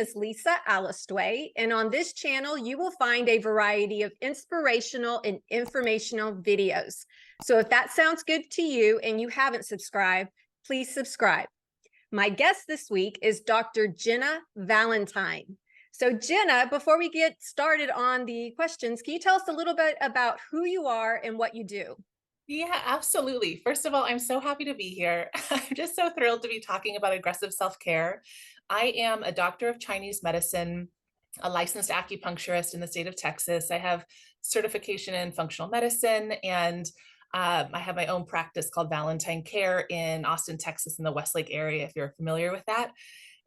is Lisa Alastuey, and on this channel, you will find a variety of inspirational and informational videos. So if that sounds good to you and you haven't subscribed, please subscribe. My guest this week is Dr. Jenna Valentine. So Jenna, before we get started on the questions, can you tell us a little bit about who you are and what you do? Yeah, absolutely. First of all, I'm so happy to be here. I'm just so thrilled to be talking about aggressive self-care. I am a doctor of Chinese medicine, a licensed acupuncturist in the state of Texas. I have certification in functional medicine, and I have my own practice called Valentine Care in Austin, Texas, in the Westlake area, if you're familiar with that.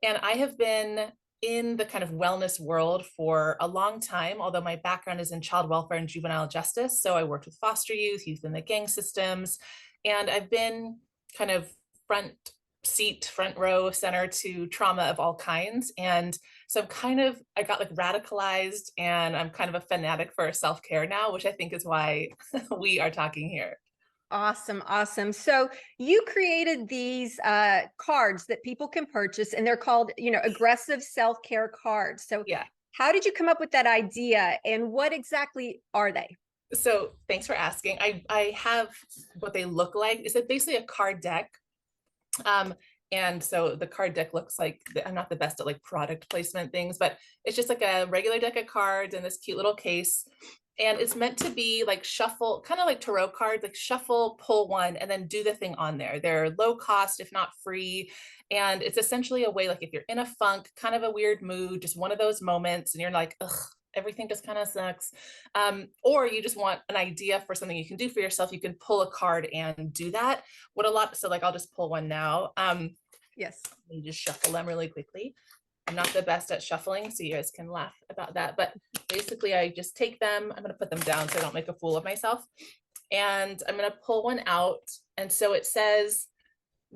And I have been in the kind of wellness world for a long time, although my background is in child welfare and juvenile justice. So I worked with foster youth in the gang systems, and I've been kind of front seat, front row, center to trauma of all kinds. And so I got like radicalized, and I'm kind of a fanatic for self-care now, which I think is why we are talking here. Awesome, awesome. So you created these cards that people can purchase, and they're called, aggressive self-care cards. So Yeah. how did you come up with that idea, and what exactly are they? So thanks for asking. I have what they look like. It's basically a card deck. Um, and so the card deck looks like, I'm not the best at like product placement things, but it's just like a regular deck of cards in this cute little case. And it's meant to be like shuffle, kind of like tarot cards, like shuffle, pull one, and then do the thing on there. They're low cost, if not free. And it's essentially a way, like if you're in a funk, kind of a weird mood, just one of those moments, and you're like, ugh, everything just kind of sucks. Or you just want an idea for something you can do for yourself, you can pull a card and do that. So like I'll just pull one now. Yes. You just shuffle them really quickly. I'm not the best at shuffling, so you guys can laugh about that. But basically, I just take them. I'm going to put them down so I don't make a fool of myself. And I'm going to pull one out. And so it says,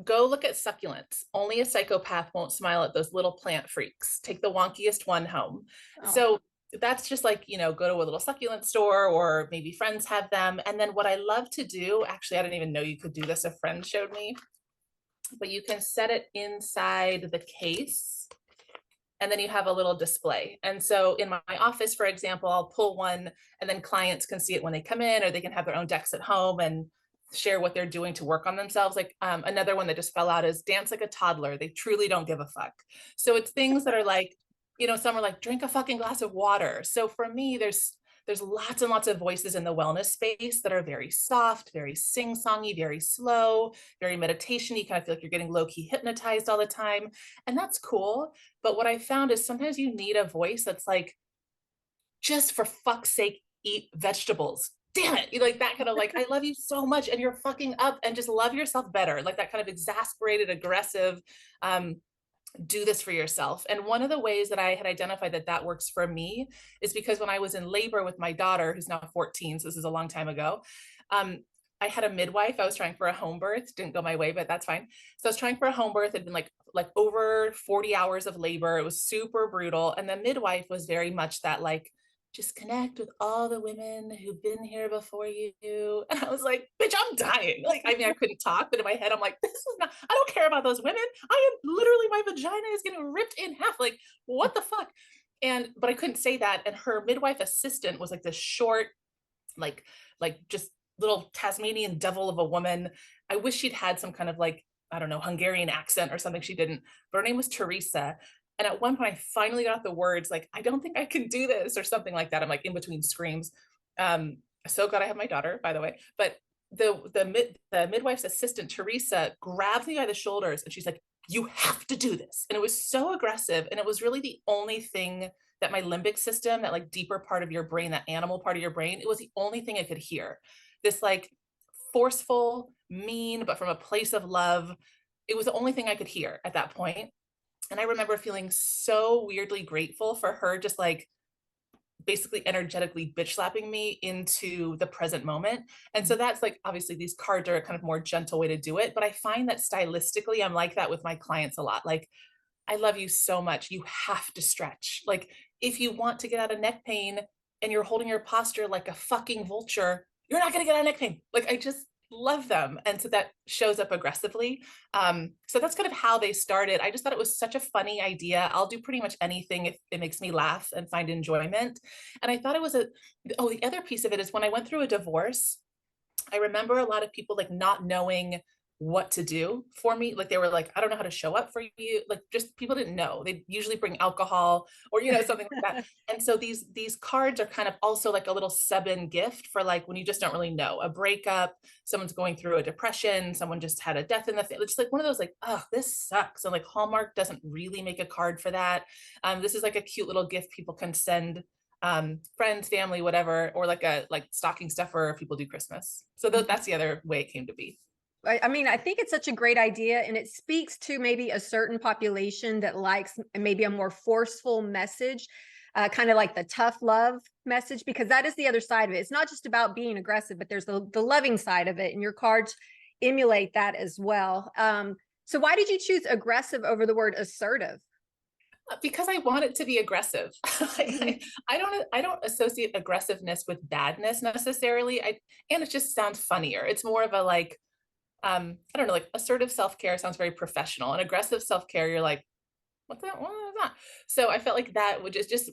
go look at succulents. Only a psychopath won't smile at those little plant freaks. Take the wonkiest one home. Oh, So that's just like, go to a little succulent store, or maybe friends have them. And then what I love to do, actually, I didn't even know you could do this. A friend showed me, but you can set it inside the case, and then you have a little display. And so in my office, for example, I'll pull one, and then clients can see it when they come in, or they can have their own decks at home and share what they're doing to work on themselves. Like another one that just fell out is dance like a toddler. They truly don't give a fuck. So it's things that are like, some are like, drink a fucking glass of water. So for me, there's lots and lots of voices in the wellness space that are very soft, very sing-songy, very slow, very meditation. You kind of feel like you're getting low-key hypnotized all the time. And that's cool. But what I found is sometimes you need a voice that's like, just for fuck's sake, eat vegetables. Damn it. You like that kind of like, I love you so much and you're fucking up, and just love yourself better. Like that kind of exasperated, aggressive, do this for yourself. And one of the ways that I had identified that works for me is because when I was in labor with my daughter, who's now 14, so this is a long time ago, I had a midwife. I was trying for a home birth. Didn't go my way, but that's fine. So I was trying for a home birth. It'd been like over 40 hours of labor. It was super brutal. And the midwife was very much that like, just connect with all the women who've been here before you. And I was like, bitch, I'm dying. Like, I mean, I couldn't talk, but in my head, I'm like, this is not, I don't care about those women. I am literally, my vagina is getting ripped in half. Like, what the fuck? But I couldn't say that. And her midwife assistant was like this short, like, just little Tasmanian devil of a woman. I wish she'd had some kind of like, I don't know, Hungarian accent or something. She didn't, but her name was Teresa. And at one point, I finally got the words like, I don't think I can do this, or something like that. I'm like in between screams. So glad I have my daughter, by the way. But the midwife's assistant, Teresa, grabbed me by the shoulders and she's like, you have to do this. And it was so aggressive. And it was really the only thing that my limbic system, that like deeper part of your brain, that animal part of your brain, it was the only thing I could hear. This like forceful, mean, but from a place of love. It was the only thing I could hear at that point. And I remember feeling so weirdly grateful for her, just like basically energetically bitch slapping me into the present moment. And so that's like, obviously these cards are a kind of more gentle way to do it. But I find that stylistically, I'm like that with my clients a lot. Like, I love you so much. You have to stretch. Like, if you want to get out of neck pain and you're holding your posture like a fucking vulture, you're not going to get out of neck pain. Like, love them. And so that shows up aggressively. So that's kind of how they started. I just thought it was such a funny idea. I'll do pretty much anything if it makes me laugh and find enjoyment. And I thought it was the other piece of it is when I went through a divorce, I remember a lot of people like not knowing what to do for me. Like they were like, I don't know how to show up for you. Like just people didn't know. They usually bring alcohol or, something like that. And so these cards are kind of also like a little sub-in gift for like when you just don't really know. A breakup, someone's going through a depression, someone just had a death in the family. It's like one of those like, oh, this sucks. And like Hallmark doesn't really make a card for that. This is like a cute little gift people can send friends, family, whatever, or like a stocking stuffer if people do Christmas. So that's the other way it came to be. I mean, I think it's such a great idea, and it speaks to maybe a certain population that likes maybe a more forceful message, kind of like the tough love message, because that is the other side of it. It's not just about being aggressive, but there's the loving side of it, and your cards emulate that as well. So why did you choose aggressive over the word assertive? Because I want it to be aggressive. I don't associate aggressiveness with badness necessarily. And it just sounds funnier. It's more of a like, I don't know, like assertive self-care sounds very professional, and aggressive self-care, you're like, what is that? So I felt like that would just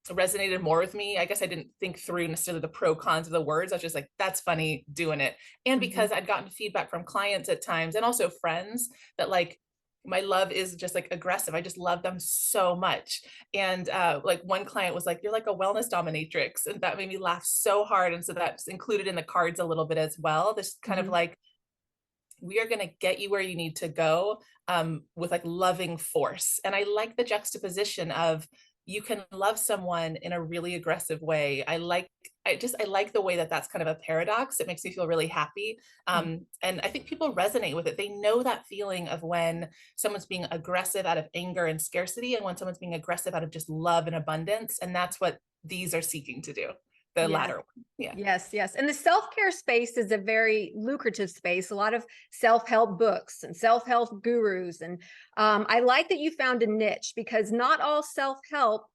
resonated more with me. I guess I didn't think through necessarily the pro cons of the words. I was just like, that's funny doing it. And because I'd gotten feedback from clients at times and also friends that like my love is just like aggressive. I just love them so much. And like one client was like, you're like a wellness dominatrix. And that made me laugh so hard. And so that's included in the cards a little bit as well. This kind of like, we are going to get you where you need to go with like loving force. And I like the juxtaposition of you can love someone in a really aggressive way. I like the way that that's kind of a paradox. It makes me feel really happy. And I think people resonate with it. They know that feeling of when someone's being aggressive out of anger and scarcity, and when someone's being aggressive out of just love and abundance. And that's what these are seeking to do. The latter one. Yeah. Yes. And the self-care space is a very lucrative space. A lot of self-help books and self-help gurus. And I like that you found a niche, because not all self-help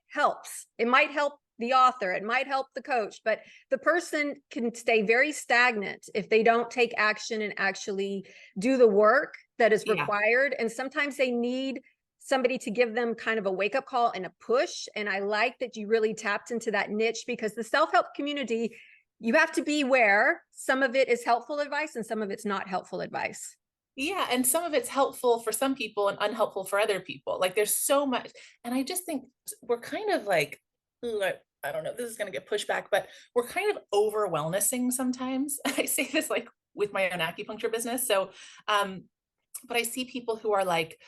helps. It might help the author, it might help the coach, but the person can stay very stagnant if they don't take action and actually do the work that is required. And sometimes they need somebody to give them kind of a wake-up call and a push. And I like that you really tapped into that niche, because the self-help community, you have to be aware some of it is helpful advice and some of it's not helpful advice. Yeah, and some of it's helpful for some people and unhelpful for other people. Like there's so much, and I just think we're kind of like, I don't know, this is going to get pushed back, but we're kind of over wellnessing sometimes. I say this like with my own acupuncture business. So, but I see people who are like,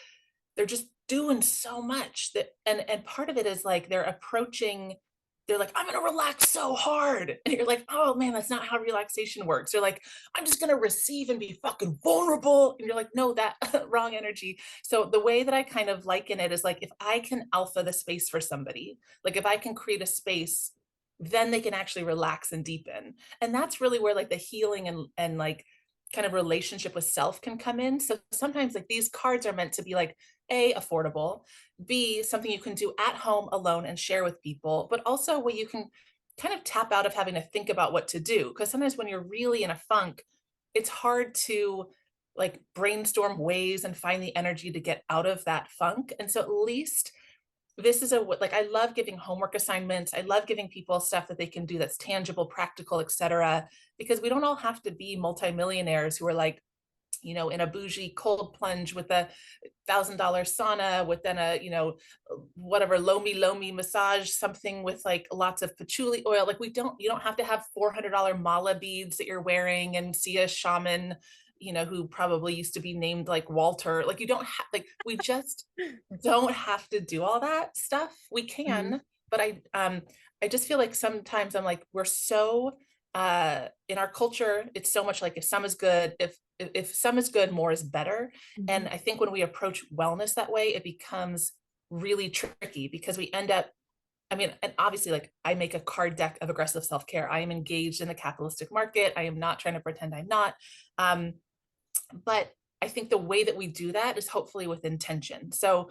they're just doing so much that, and part of it is like they're like, I'm gonna relax so hard. And you're like, oh man, that's not how relaxation works. They're like, I'm just gonna receive and be fucking vulnerable. And you're like, no, that wrong energy. So the way that I kind of liken it is like, if I can alpha the space for somebody, like if I can create a space, then they can actually relax and deepen. And that's really where like the healing and like kind of relationship with self can come in. So sometimes like these cards are meant to be like A, affordable, B, something you can do at home alone and share with people, but also where you can kind of tap out of having to think about what to do. Because sometimes when you're really in a funk, it's hard to like brainstorm ways and find the energy to get out of that funk. And so at least this is like, I love giving homework assignments. I love giving people stuff that they can do that's tangible, practical, etc. Because we don't all have to be multimillionaires who are like, in a bougie cold plunge with a $1,000 sauna with then a, whatever, lomi massage, something with like lots of patchouli oil. Like you don't have to have $400 mala beads that you're wearing and see a shaman, who probably used to be named like Walter. Like you don't have, like, we just don't have to do all that stuff. We can, but I just feel like sometimes I'm like, we're so, in our culture, it's so much like if some is good, if some is good, more is better. And I think when we approach wellness that way, it becomes really tricky because we end up, I mean, and obviously like I make a card deck of aggressive self-care. I am engaged in the capitalistic market. I am not trying to pretend I'm not. But I think the way that we do that is hopefully with intention. So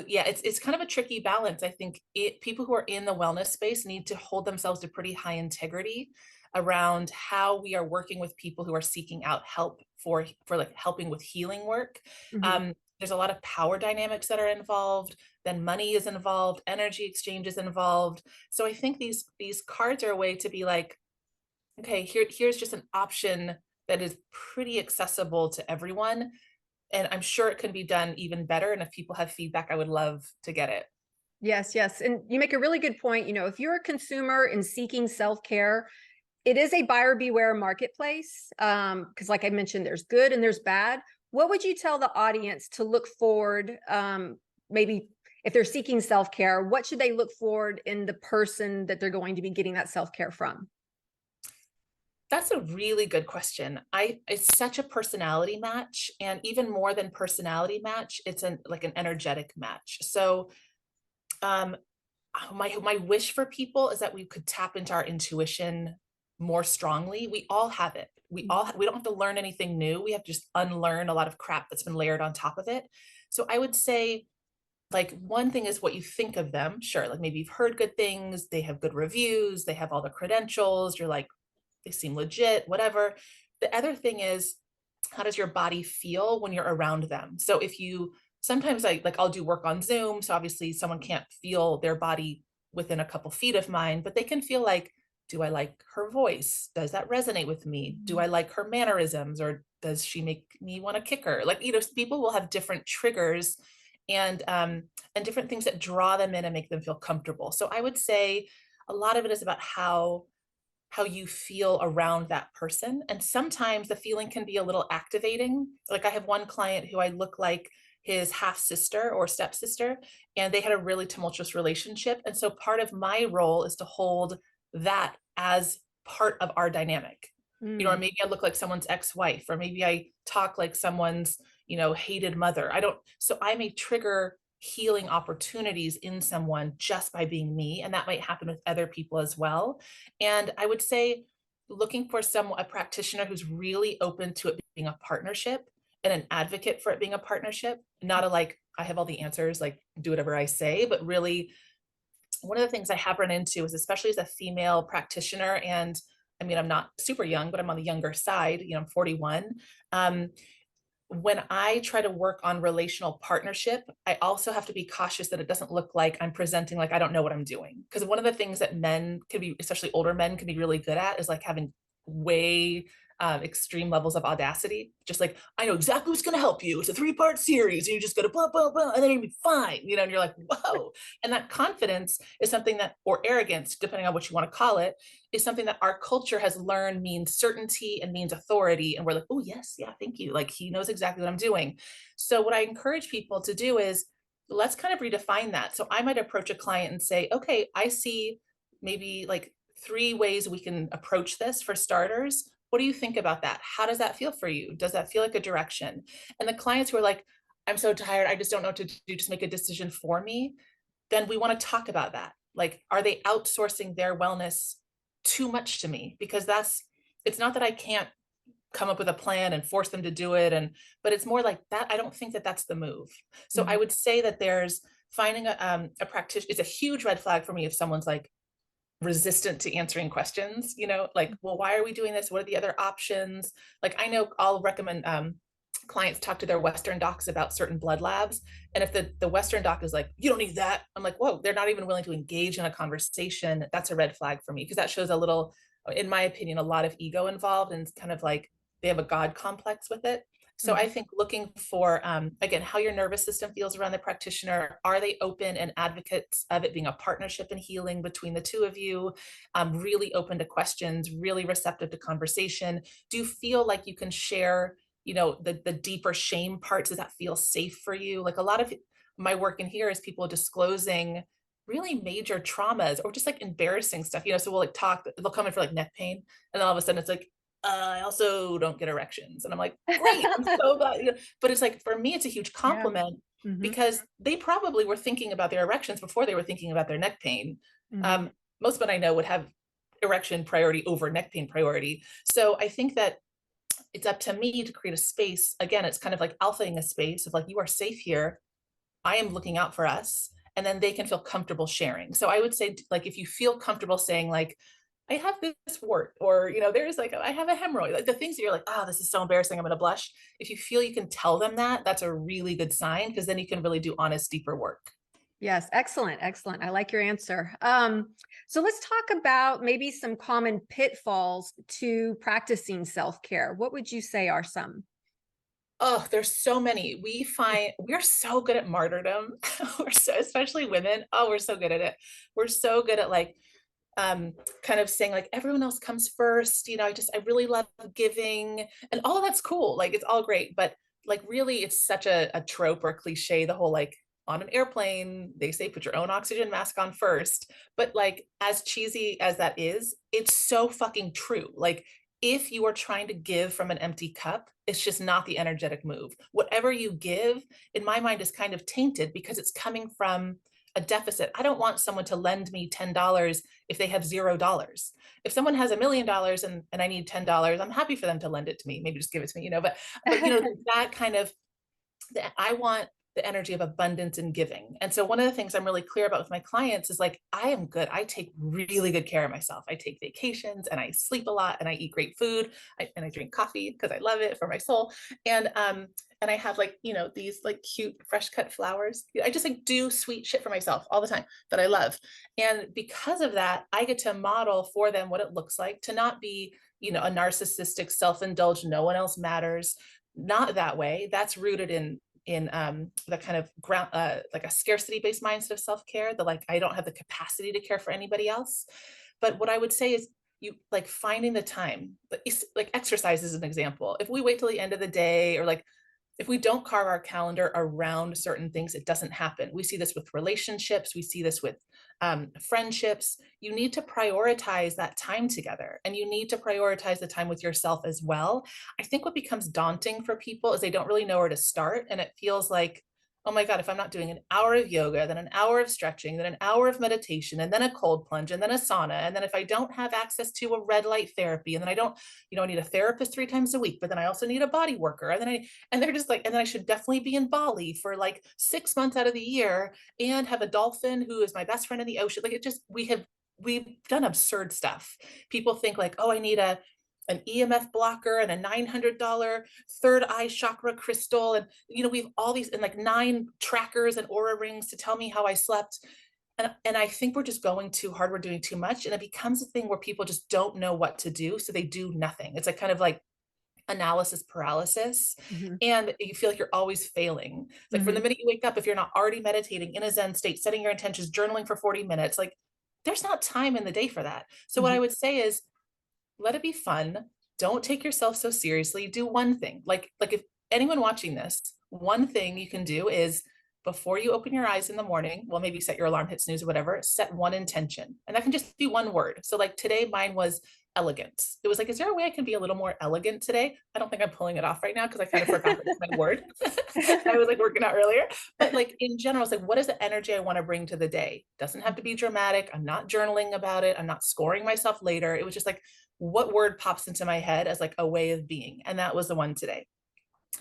yeah, it's kind of a tricky balance. I think people who are in the wellness space need to hold themselves to pretty high integrity. around how we are working with people who are seeking out help for like helping with healing work. Mhm. There's a lot of power dynamics that are involved, then money is involved, energy exchange is involved. So I think these cards are a way to be like, okay, here's just an option that is pretty accessible to everyone. And I'm sure it can be done even better. And if people have feedback, I would love to get it. Yes, yes. And you make a really good point. If you're a consumer and seeking self-care, it is a buyer beware marketplace. Because like I mentioned, there's good and there's bad. What would you tell the audience to look forward? Maybe if they're seeking self-care, what should they look forward in the person that they're going to be getting that self-care from? That's a really good question. It's such a personality match, and even more than personality match, it's like an energetic match. So um my wish for people is that we could tap into our intuition more strongly. We all have it. We don't have to learn anything new. We have to just unlearn a lot of crap that's been layered on top of it. So I would say, like, one thing is what you think of them. Sure, like maybe you've heard good things, they have good reviews, they have all the credentials, you're like, they seem legit, whatever. The other thing is, how does your body feel when you're around them? So if you sometimes I'll do work on Zoom, so obviously someone can't feel their body within a couple feet of mine, but they can feel like, do I like her voice? Does that resonate with me? Do I like her mannerisms, or does she make me want to kick her? Like, people will have different triggers and different things that draw them in and make them feel comfortable. So I would say a lot of it is about how you feel around that person. And sometimes the feeling can be a little activating. Like, I have one client who I look like his half sister or stepsister, and they had a really tumultuous relationship. And so part of my role is to hold that as part of our dynamic. Or Mm. maybe I look like someone's ex-wife, or maybe I talk like someone's, hated mother. I don't, so I may trigger healing opportunities in someone just by being me. And that might happen with other people as well. And I would say looking for a practitioner who's really open to it being a partnership and an advocate for it being a partnership, not a like, I have all the answers, like do whatever I say, but really one of the things I have run into is, especially as a female practitioner, and I mean, I'm not super young, but I'm on the younger side, I'm 41. Um, when I try to work on relational partnership, I also have to be cautious that it doesn't look like I'm presenting like I don't know what I'm doing. Because one of the things that men can be, especially older men, can be really good at is like having way extreme levels of audacity. Just like, I know exactly what's going to help you. It's a 3-part series, and you just go to blah, blah, blah, and then you'll be fine. And you're like, whoa. And that confidence is something that, or arrogance, depending on what you want to call it, is something that our culture has learned means certainty and means authority. And we're like, oh, yes, yeah, thank you. Like, he knows exactly what I'm doing. So what I encourage people to do is, let's kind of redefine that. So I might approach a client and say, okay, I see maybe like 3 ways we can approach this for starters. What do you think about that? How does that feel for you? Does that feel like a direction? And the clients who are like, I'm so tired, I just don't know what to do, just make a decision for me. Then we want to talk about that. Like, are they outsourcing their wellness too much to me? Because it's not that I can't come up with a plan and force them to do it. But it's more like that. I don't think that that's the move. So I Mhm. would say that there's finding a practitioner is a huge red flag for me if someone's like resistant to answering questions, like, well, why are we doing this? What are the other options? Like, I know I'll recommend clients talk to their Western docs about certain blood labs. And if the Western doc is like, you don't need that, I'm like, whoa, they're not even willing to engage in a conversation. That's a red flag for me, because that shows a little, in my opinion, a lot of ego involved, and it's kind of like they have a God complex with it. So I Mhm. think looking for, again, how your nervous system feels around the practitioner. Are they open and advocates of it being a partnership and healing between the two of you? Really open to questions, really receptive to conversation. Do you feel like you can share, the deeper shame parts? Does that feel safe for you? Like, a lot of my work in here is people disclosing really major traumas or just like embarrassing stuff, so we'll like talk, they'll come in for like neck pain, and then all of a sudden it's like, I also don't get erections. And I'm like, great, I'm so glad. But it's like, for me, it's a huge Yeah. compliment, Mhm. because they probably were thinking about their erections before they were thinking about their neck pain. Mhm. Most men I know would have erection priority over neck pain priority. So I think that it's up to me to create a space. Again, it's kind of like alphaing a space of like, you are safe here. I am looking out for us. And then they can feel comfortable sharing. So I would say, like, if you feel comfortable saying like, I have this wart, or, there's like, I have a hemorrhoid, like the things that you're like, oh, this is so embarrassing, I'm going to blush. If you feel you can tell them that, that's a really good sign, because then you can really do honest, deeper work. Yes, excellent, excellent. I like your answer. So let's talk about maybe some common pitfalls to practicing self-care. What would you say are some? Oh, there's so many. We find we're so good at martyrdom. We're so, especially women. Oh, we're so good at it. We're so good at like kind of saying like everyone else comes first. I really love giving, and all of that's cool. Like it's all great, but like really it's such a trope or a cliche, the whole like on an airplane, they say put your own oxygen mask on first. But like as cheesy as that is, it's so fucking true. Like if you are trying to give from an empty cup, it's just not the energetic move. Whatever you give, in my mind, is kind of tainted because it's coming from a deficit. I don't want someone to lend me $10 if they have $0. If someone has $1 million and I need $10, I'm happy for them to lend it to me. Maybe just give it to me, but that kind of, I want the energy of abundance and giving. And so one of the things I'm really clear about with my clients is like, I am good. I take really good care of myself. I take vacations and I sleep a lot and I eat great food, and I drink coffee because I love it for my soul. And I have like, these like cute fresh cut flowers. I just like do sweet shit for myself all the time that I love. And because of that, I get to model for them what it looks like to not be, a narcissistic, self-indulged, no one else matters. Not that way. That's rooted in the kind of ground, like a scarcity based mindset of self-care, the like I don't have the capacity to care for anybody else. But what I would say is, you like finding the time, like exercise is an example. If we wait till the end of the day, or like if we don't carve our calendar around certain things, it doesn't happen. We see this with relationships. We see this with friendships. You need to prioritize that time together, and you need to prioritize the time with yourself as well. I think what becomes daunting for people is they don't really know where to start. And it feels like, oh my God, if I'm not doing an hour of yoga, then an hour of stretching, then an hour of meditation, and then a cold plunge, and then a sauna. And then if I don't have access to a red light therapy, and then I don't, I need a therapist 3 times a week, but then I also need a body worker. And they're just like, and then I should definitely be in Bali for like 6 months out of the year and have a dolphin who is my best friend in the ocean. Like it just, we've done absurd stuff. People think like, oh, I need an EMF blocker and a $900 third eye chakra crystal. And, we have all these, and like 9 trackers and aura rings to tell me how I slept. And I think we're just going too hard. We're doing too much. And it becomes a thing where people just don't know what to do. So they do nothing. It's like kind of like analysis paralysis. Mhm, And you feel like you're always failing. It's like from the mhm, minute you wake up, if you're not already meditating in a Zen state, setting your intentions, journaling for 40 minutes, like there's not time in the day for that. So what mhm. I would say is, let it be fun. Don't take yourself so seriously. Do one thing. Like if anyone watching this, one thing you can do is before you open your eyes in the morning, well, maybe set your alarm, hit snooze or whatever, set one intention. And that can just be one word. So like today, mine was elegance. It was like, is there a way I can be a little more elegant today? I don't think I'm pulling it off right now because I kind of forgot that's my word. I was like working out earlier. But like in general, it's like, what is the energy I want to bring to the day? Doesn't have to be dramatic. I'm not journaling about it. I'm not scoring myself later. It was just like, what word pops into my head as like a way of being? And that was the one today.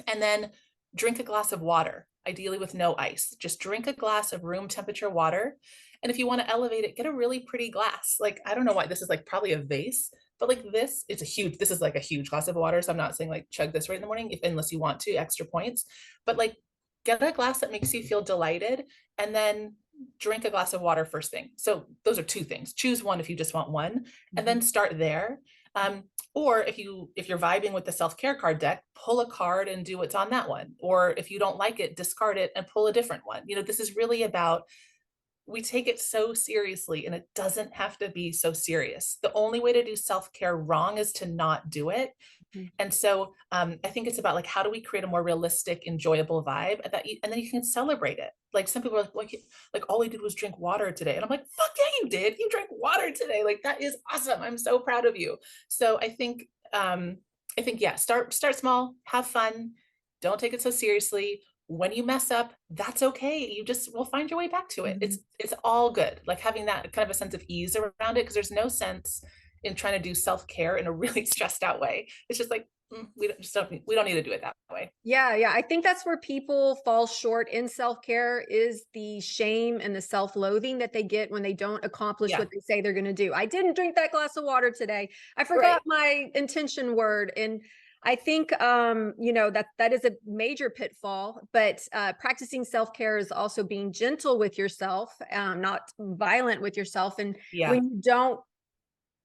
And then drink a glass of water, ideally with no ice. Just drink a glass of room temperature water. And if you want to elevate it, get a really pretty glass. Like, I don't know why this is like probably a vase, but like this is like a huge glass of water. So I'm not saying like chug this right in the morning, unless you want to, extra points, but like get a glass that makes you feel delighted, and then drink a glass of water first thing. So those are 2 things. Choose one if you just want one, and then start there. Or if you're vibing with the self-care card deck, pull a card and do what's on that one. Or if you don't like it, discard it and pull a different one. This is really about, we take it so seriously, and it doesn't have to be so serious. The only way to do self-care wrong is to not do it. Mhm. And so I think it's about like, how do we create a more realistic, enjoyable vibe and then you can celebrate it. Like some people are like all I did was drink water today. And I'm like, fuck yeah, you did. You drank water today. Like that is awesome. I'm so proud of you. So I think, yeah, start small, have fun. Don't take it so seriously. When you mess up, that's okay. You just will find your way back to it. Mhm. It's all good. Like having that kind of a sense of ease around it, because there's no sense in trying to do self-care in a really stressed out way. It's just like, we don't need to do it that way. Yeah, I think that's where people fall short in self-care is the shame and the self-loathing that they get when they don't accomplish Yeah, what they say they're going to do. I didn't drink that glass of water today. I forgot right. my intention word. And I think that is a major pitfall, but practicing self-care is also being gentle with yourself, not violent with yourself. And Yeah. when you don't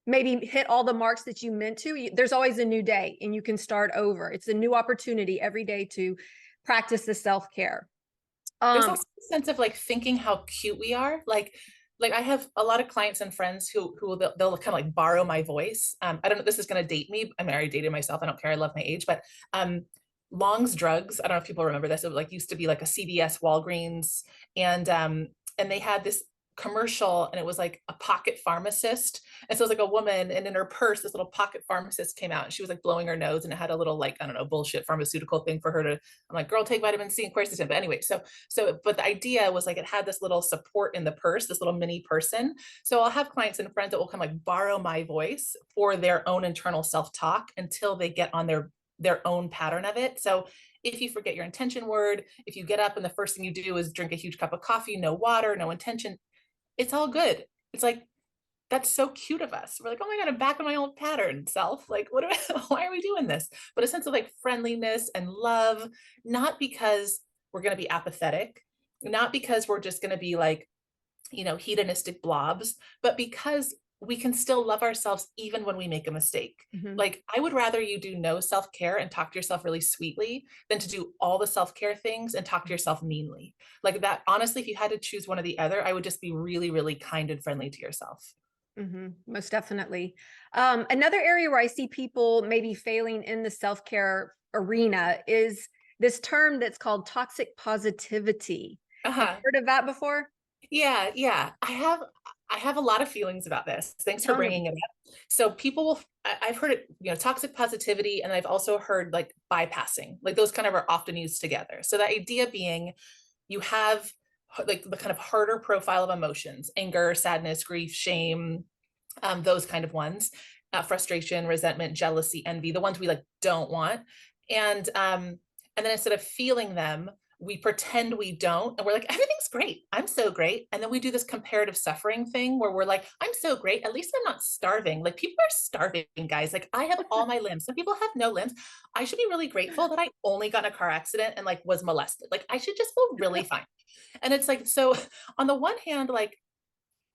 maybe hit all the marks that you meant to, there's always a new day and you can start over. It's a new opportunity every day to practice the self-care. There's Um, also a sense of like thinking how cute we are. Like I have a lot of clients and friends who they'll kind of like borrow my voice. I don't know, this is going to date me. I mean, I already dated myself. I don't care. I love my age, but Long's Drugs. I don't know if people remember this. It like used to be like a CVS, Walgreens, and they had this commercial, and it was like a pocket pharmacist. And so it was like a woman, and in her purse, this little pocket pharmacist came out, and she was like blowing her nose, and it had a little like I don't know bullshit pharmaceutical thing for her to. I'm like, girl, take vitamin C and quercetin. But anyway, but the idea was like it had this little support in the purse, this little mini person. So I'll have clients and friends that will kind of like borrow my voice for their own internal self-talk until they get on their own pattern of it. So if you forget your intention word, if you get up and the first thing you do is drink a huge cup of coffee, no water, no intention, it's all good. It's like, that's so cute of us. We're like, oh my God, I'm back in my old pattern self. Like, why are we doing this? But a sense of like friendliness and love, not because we're going to be apathetic, not because we're just going to be like, hedonistic blobs, but because we can still love ourselves even when we make a mistake. mhm. Like, I would rather you do no self care and talk to yourself really sweetly than to do all the self care things and talk to yourself meanly. Like, that, honestly, if you had to choose one or the other, I would just be really, really kind and friendly to yourself. Most definitely. Another area where I see people maybe failing in the self-care arena is this term that's called toxic positivity. Uh Have you huh. heard of that before? Yeah, yeah. I have a lot of feelings about this. Thanks for Tell me. bringing it up. So people will, I've heard it, toxic positivity, and I've also heard like bypassing. Like those kind of are often used together. So the idea being you have like the kind of harder profile of emotions, anger, sadness, grief, shame, those kind of ones, frustration, resentment, jealousy, envy, the ones we like don't want. And then instead of feeling them, we pretend we don't, and we're like, everything's great, I'm so great. And then we do this comparative suffering thing where we're like, I'm so great, at least I'm not starving. Like, people are starving, guys. Like, I have all my limbs, some people have no limbs. I should be really grateful that I only got in a car accident and like was molested. Like, I should just feel really fine. And it's like, so on the one hand, like,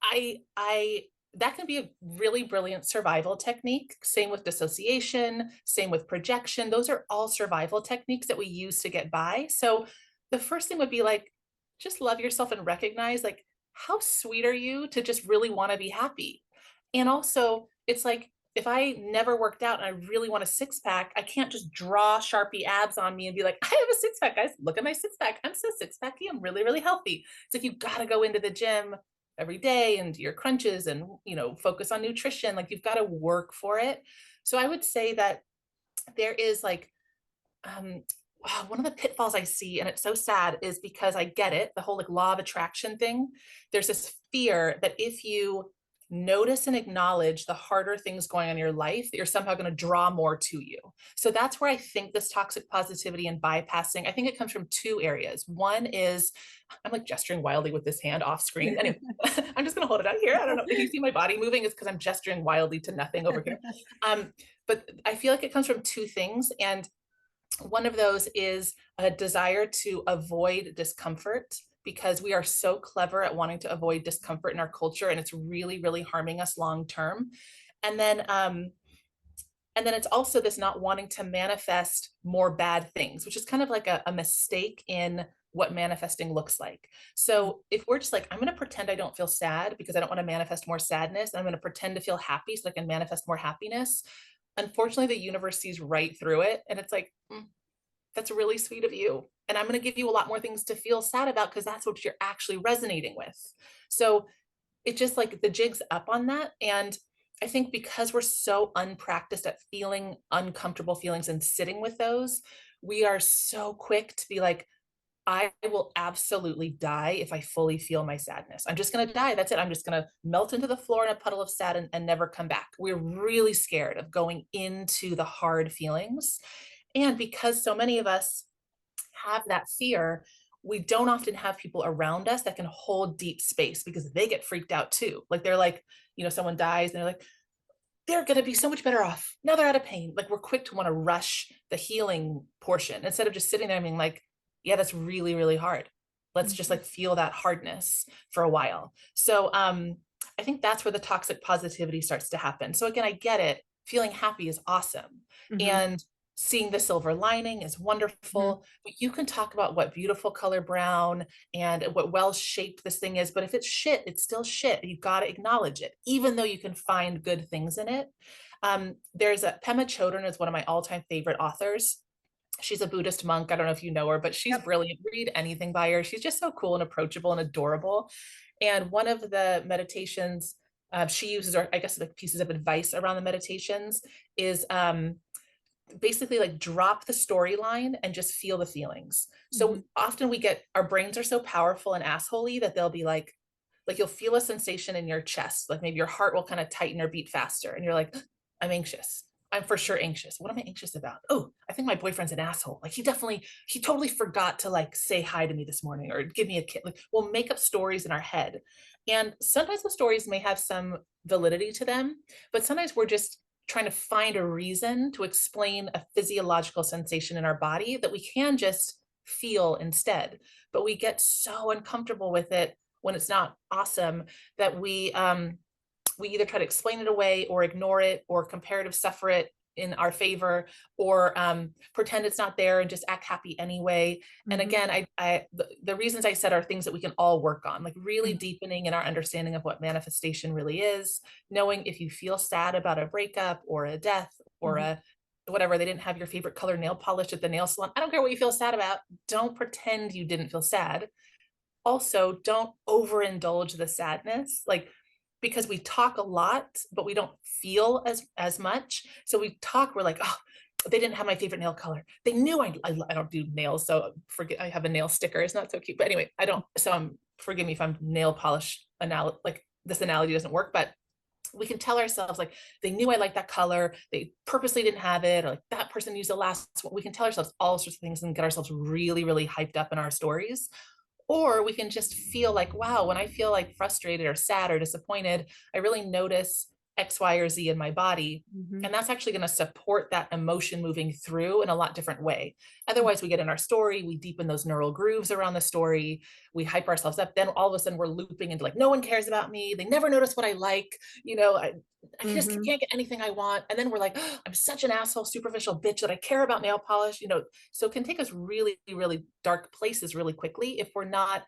I that can be a really brilliant survival technique. Same with dissociation, same with projection. Those are all survival techniques that we use to get by. So the first thing would be like, just love yourself and recognize like, how sweet are you to just really want to be happy? And also, it's like, if I never worked out and I really want a six pack, I can't just draw Sharpie abs on me and be like, I have a six pack, guys. Look at my six pack. I'm so six packy. I'm really, really healthy. It's like, you got to go into the gym every day and do your crunches and focus on nutrition. Like, you've got to work for it. So I would say that there is like um wow, one of the pitfalls I see, and it's so sad, is because I get it, the whole like law of attraction thing. There's this fear that if you notice and acknowledge the harder things going on in your life, that you're somehow going to draw more to you. So that's where I think this toxic positivity and bypassing, I think it comes from two areas. One is, I'm like gesturing wildly with this hand off screen. Anyway, I'm just going to hold it out here. I don't know if you see my body moving, it's because I'm gesturing wildly to nothing over here. But I feel like it comes from two things. And one of those is a desire to avoid discomfort, because we are so clever at wanting to avoid discomfort in our culture, and it's really, really harming us long term. And then it's also this not wanting to manifest more bad things, which is kind of like a mistake in what manifesting looks like. So if we're just like, I'm going to pretend I don't feel sad because I don't want to manifest more sadness, and I'm going to pretend to feel happy so I can manifest more happiness, unfortunately the universe sees right through it, and it's like, that's really sweet of you, and I'm going to give you a lot more things to feel sad about because that's what you're actually resonating with. So it just like the jig's up on that. And I think because we're so unpracticed at feeling uncomfortable feelings and sitting with those, we are so quick to be like, I will absolutely die if I fully feel my sadness. I'm just going to die. That's it. I'm just going to melt into the floor in a puddle of sad and never come back. We're really scared of going into the hard feelings. And because so many of us have that fear, we don't often have people around us that can hold deep space because they get freaked out too. Like they're like, someone dies and they're like, they're going to be so much better off. Now they're out of pain. Like we're quick to want to rush the healing portion instead of just sitting there and being like, yeah, that's really, really hard. Let's just like feel that hardness for a while. So I think that's where the toxic positivity starts to happen. So again, I get it. Feeling happy is awesome. Mhm. And seeing the silver lining is Mhm. wonderful. But you can talk about what beautiful color brown and what well shaped this thing is. But if it's shit, it's still shit. You've got to acknowledge it, even though you can find good things in it. There's Pema Chodron is one of my all-time favorite authors. She's a Buddhist monk. I don't know if you know her, but she's Yep. brilliant. Read anything by her. She's just so cool and approachable and adorable. And one of the meditations she uses, or I guess like pieces of advice around the meditations, is basically like drop the storyline and just feel the feelings. So Mhm. often our brains are so powerful and assholey that they'll be like you'll feel a sensation in your chest, like maybe your heart will kind of tighten or beat faster, and you're like, I'm anxious. I'm for sure anxious. What am I anxious about? Oh, I think my boyfriend's an asshole. Like he totally forgot to like say hi to me this morning or give me a kiss. Like we'll make up stories in our head. And sometimes the stories may have some validity to them, but sometimes we're just trying to find a reason to explain a physiological sensation in our body that we can just feel instead. But we get so uncomfortable with it when it's not awesome that we either try to explain it away or ignore it or comparative suffer it in our favor or pretend it's not there and just act happy anyway. And Mhm. again, the reasons I said are things that we can all work on, like really Mhm. deepening in our understanding of what manifestation really is, knowing if you feel sad about a breakup or a death or Mhm. a whatever, they didn't have your favorite color nail polish at the nail salon. I don't care what you feel sad about. Don't pretend you didn't feel sad. Also, don't overindulge the sadness, like because we talk a lot but we don't feel as much. So we talk, we're like, oh, they didn't have my favorite nail color, they knew I don't do nails, so forget, I have a nail sticker, it's not so cute, but anyway, I don't, so forgive me if I'm nail polish like this analogy doesn't work, but we can tell ourselves like they knew I liked that color, they purposely didn't have it, or like that person used the last one. We can tell ourselves all sorts of things and get ourselves really, really hyped up in our stories. Or we can just feel like, wow, when I feel like frustrated or sad or disappointed, I really notice X, Y, or Z in my body. Mhm. And that's actually going to support that emotion moving through in a lot different way. Otherwise, we get in our story, we deepen those neural grooves around the story, we hype ourselves up. Then all of a sudden, we're looping into like, no one cares about me. They never notice what I like. I just Mhm. can't get anything I want. And then we're like, oh, I'm such an asshole, superficial bitch that I care about nail polish. So it can take us really, really dark places really quickly if we're not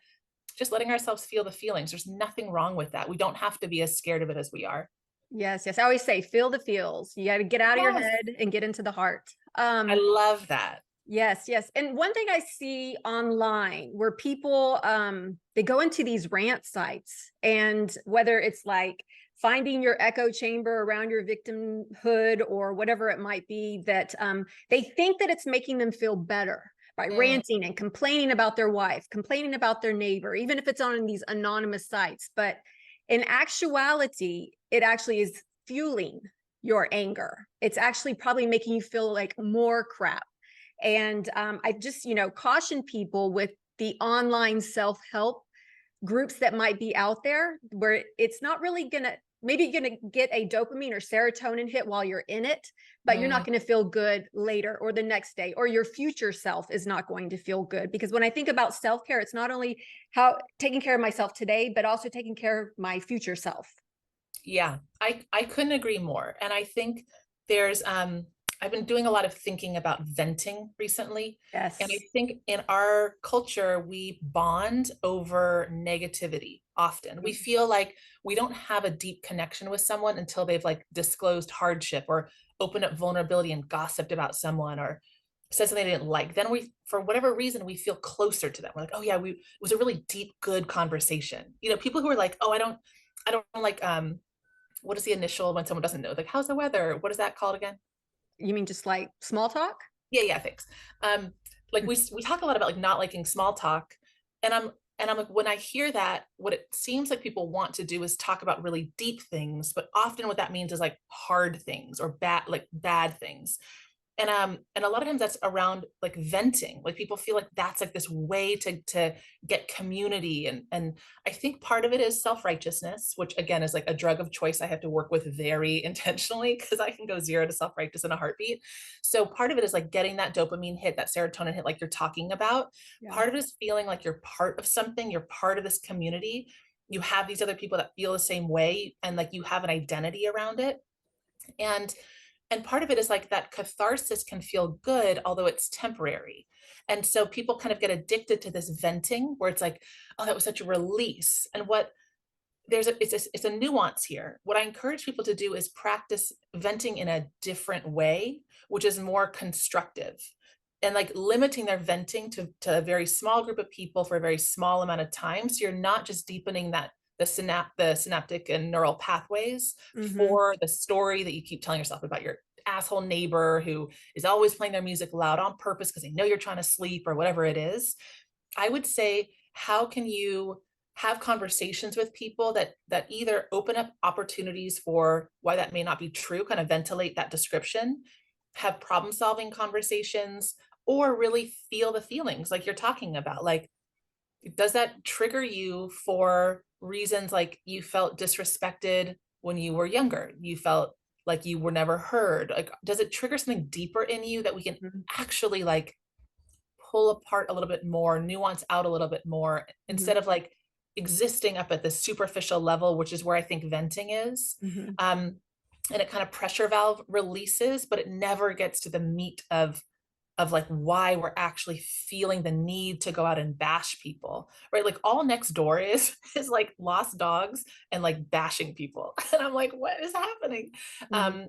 just letting ourselves feel the feelings. There's nothing wrong with that. We don't have to be as scared of it as we are. Yes, yes. I always say, feel the feels. You got to get out of your Yes, head and get into the heart. I love that. Yes, yes. And one thing I see online where people they go into these rant sites, and whether it's like finding your echo chamber around your victimhood or whatever it might be, that they think that it's making them feel better by Mm, ranting and complaining about their wife, complaining about their neighbor, even if it's on these anonymous sites. But in actuality, it actually is fueling your anger. It's actually probably making you feel like more crap. And I just, caution people with the online self-help groups that might be out there where it's not really maybe going to get a dopamine or serotonin hit while you're in it, but you're not mm, going to feel good later or the next day, or your future self is not going to feel good. Because when I think about self-care, it's not only how taking care of myself today, but also taking care of my future self. yeah, I couldn't agree more. And I think there's I've been doing a lot of thinking about venting recently. And I Yes. think in our culture, we bond over negativity often. We feel like we don't have a deep connection with someone until they've like disclosed hardship or opened up vulnerability and gossiped about someone or said something they didn't like. Then we, for whatever reason, we feel closer to them. We're like, oh yeah, it was a really deep, good conversation. People who are like, oh, I don't like what is the initial when someone doesn't know? Like, how's the weather? What is that called again? You mean just like small talk? Yeah, yeah, thanks. Um, like we talk a lot about like not liking small talk, and I'm like, when I hear that, what it seems like people want to do is talk about really deep things, but often what that means is like hard things or bad things. And a lot of times that's around like venting. Like people feel like that's like this way to get community. And I think part of it is self-righteousness, which again is like a drug of choice I have to work with very intentionally, because I can go 0 to self-righteous in a heartbeat. So part of it is like getting that dopamine hit, that serotonin hit, like you're talking about. Yeah. Part of it is feeling like you're part of something, you're part of this community. You have these other people that feel the same way, and like you have an identity around it. And part of it is like that catharsis can feel good, although it's temporary. And so people kind of get addicted to this venting where it's like, oh, that was such a release. And what it's a nuance here. What I encourage people to do is practice venting in a different way, which is more constructive, and like limiting their venting to a very small group of people for a very small amount of time. So you're not just deepening that the synaptic and neural pathways Mm-hmm. for the story that you keep telling yourself about your asshole neighbor who is always playing their music loud on purpose because they know you're trying to sleep or whatever it is. I would say, how can you have conversations with people that either open up opportunities for why that may not be true, kind of ventilate that description, have problem solving conversations, or really feel the feelings like you're talking about. Like, does that trigger you for reasons like you felt disrespected when you were younger? You felt like you were never heard. Like, does it trigger something deeper in you that we can actually like pull apart a little bit more, nuance out a little bit more, Mm-hmm. instead of like existing up at the superficial level, which is where I think venting is. Mm-hmm. And it kind of pressure valve releases, but it never gets to the meat of like why we're actually feeling the need to go out and bash people, right? Like all next door is like lost dogs and like bashing people. And I'm like, what is happening? Mm-hmm.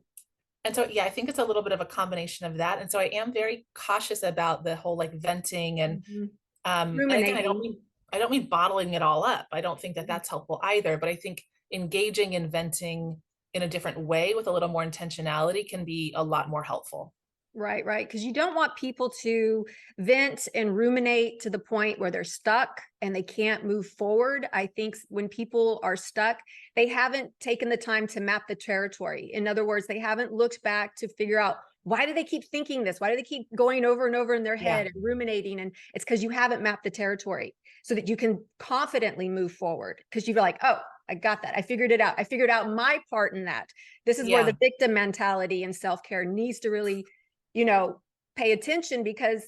And so, yeah, I think it's a little bit of a combination of that. And so I am very cautious about the whole like venting Mm-hmm. and again, Ruminating. I don't mean bottling it all up. I don't think that that's helpful either, but I think engaging in venting in a different way with a little more intentionality can be a lot more helpful. Right, right. Because you don't want people to vent and ruminate to the point where they're stuck and they can't move forward. I think when people are stuck, they haven't taken the time to map the territory. In other words, they haven't looked back to figure out, why do they keep thinking this? Why do they keep going over and over in their Yeah. head and ruminating? And it's because you haven't mapped the territory so that you can confidently move forward. Because you're like, oh, I got that. I figured it out. I figured out my part in that. This is where Yeah. the victim mentality and self-care needs to really, pay attention, because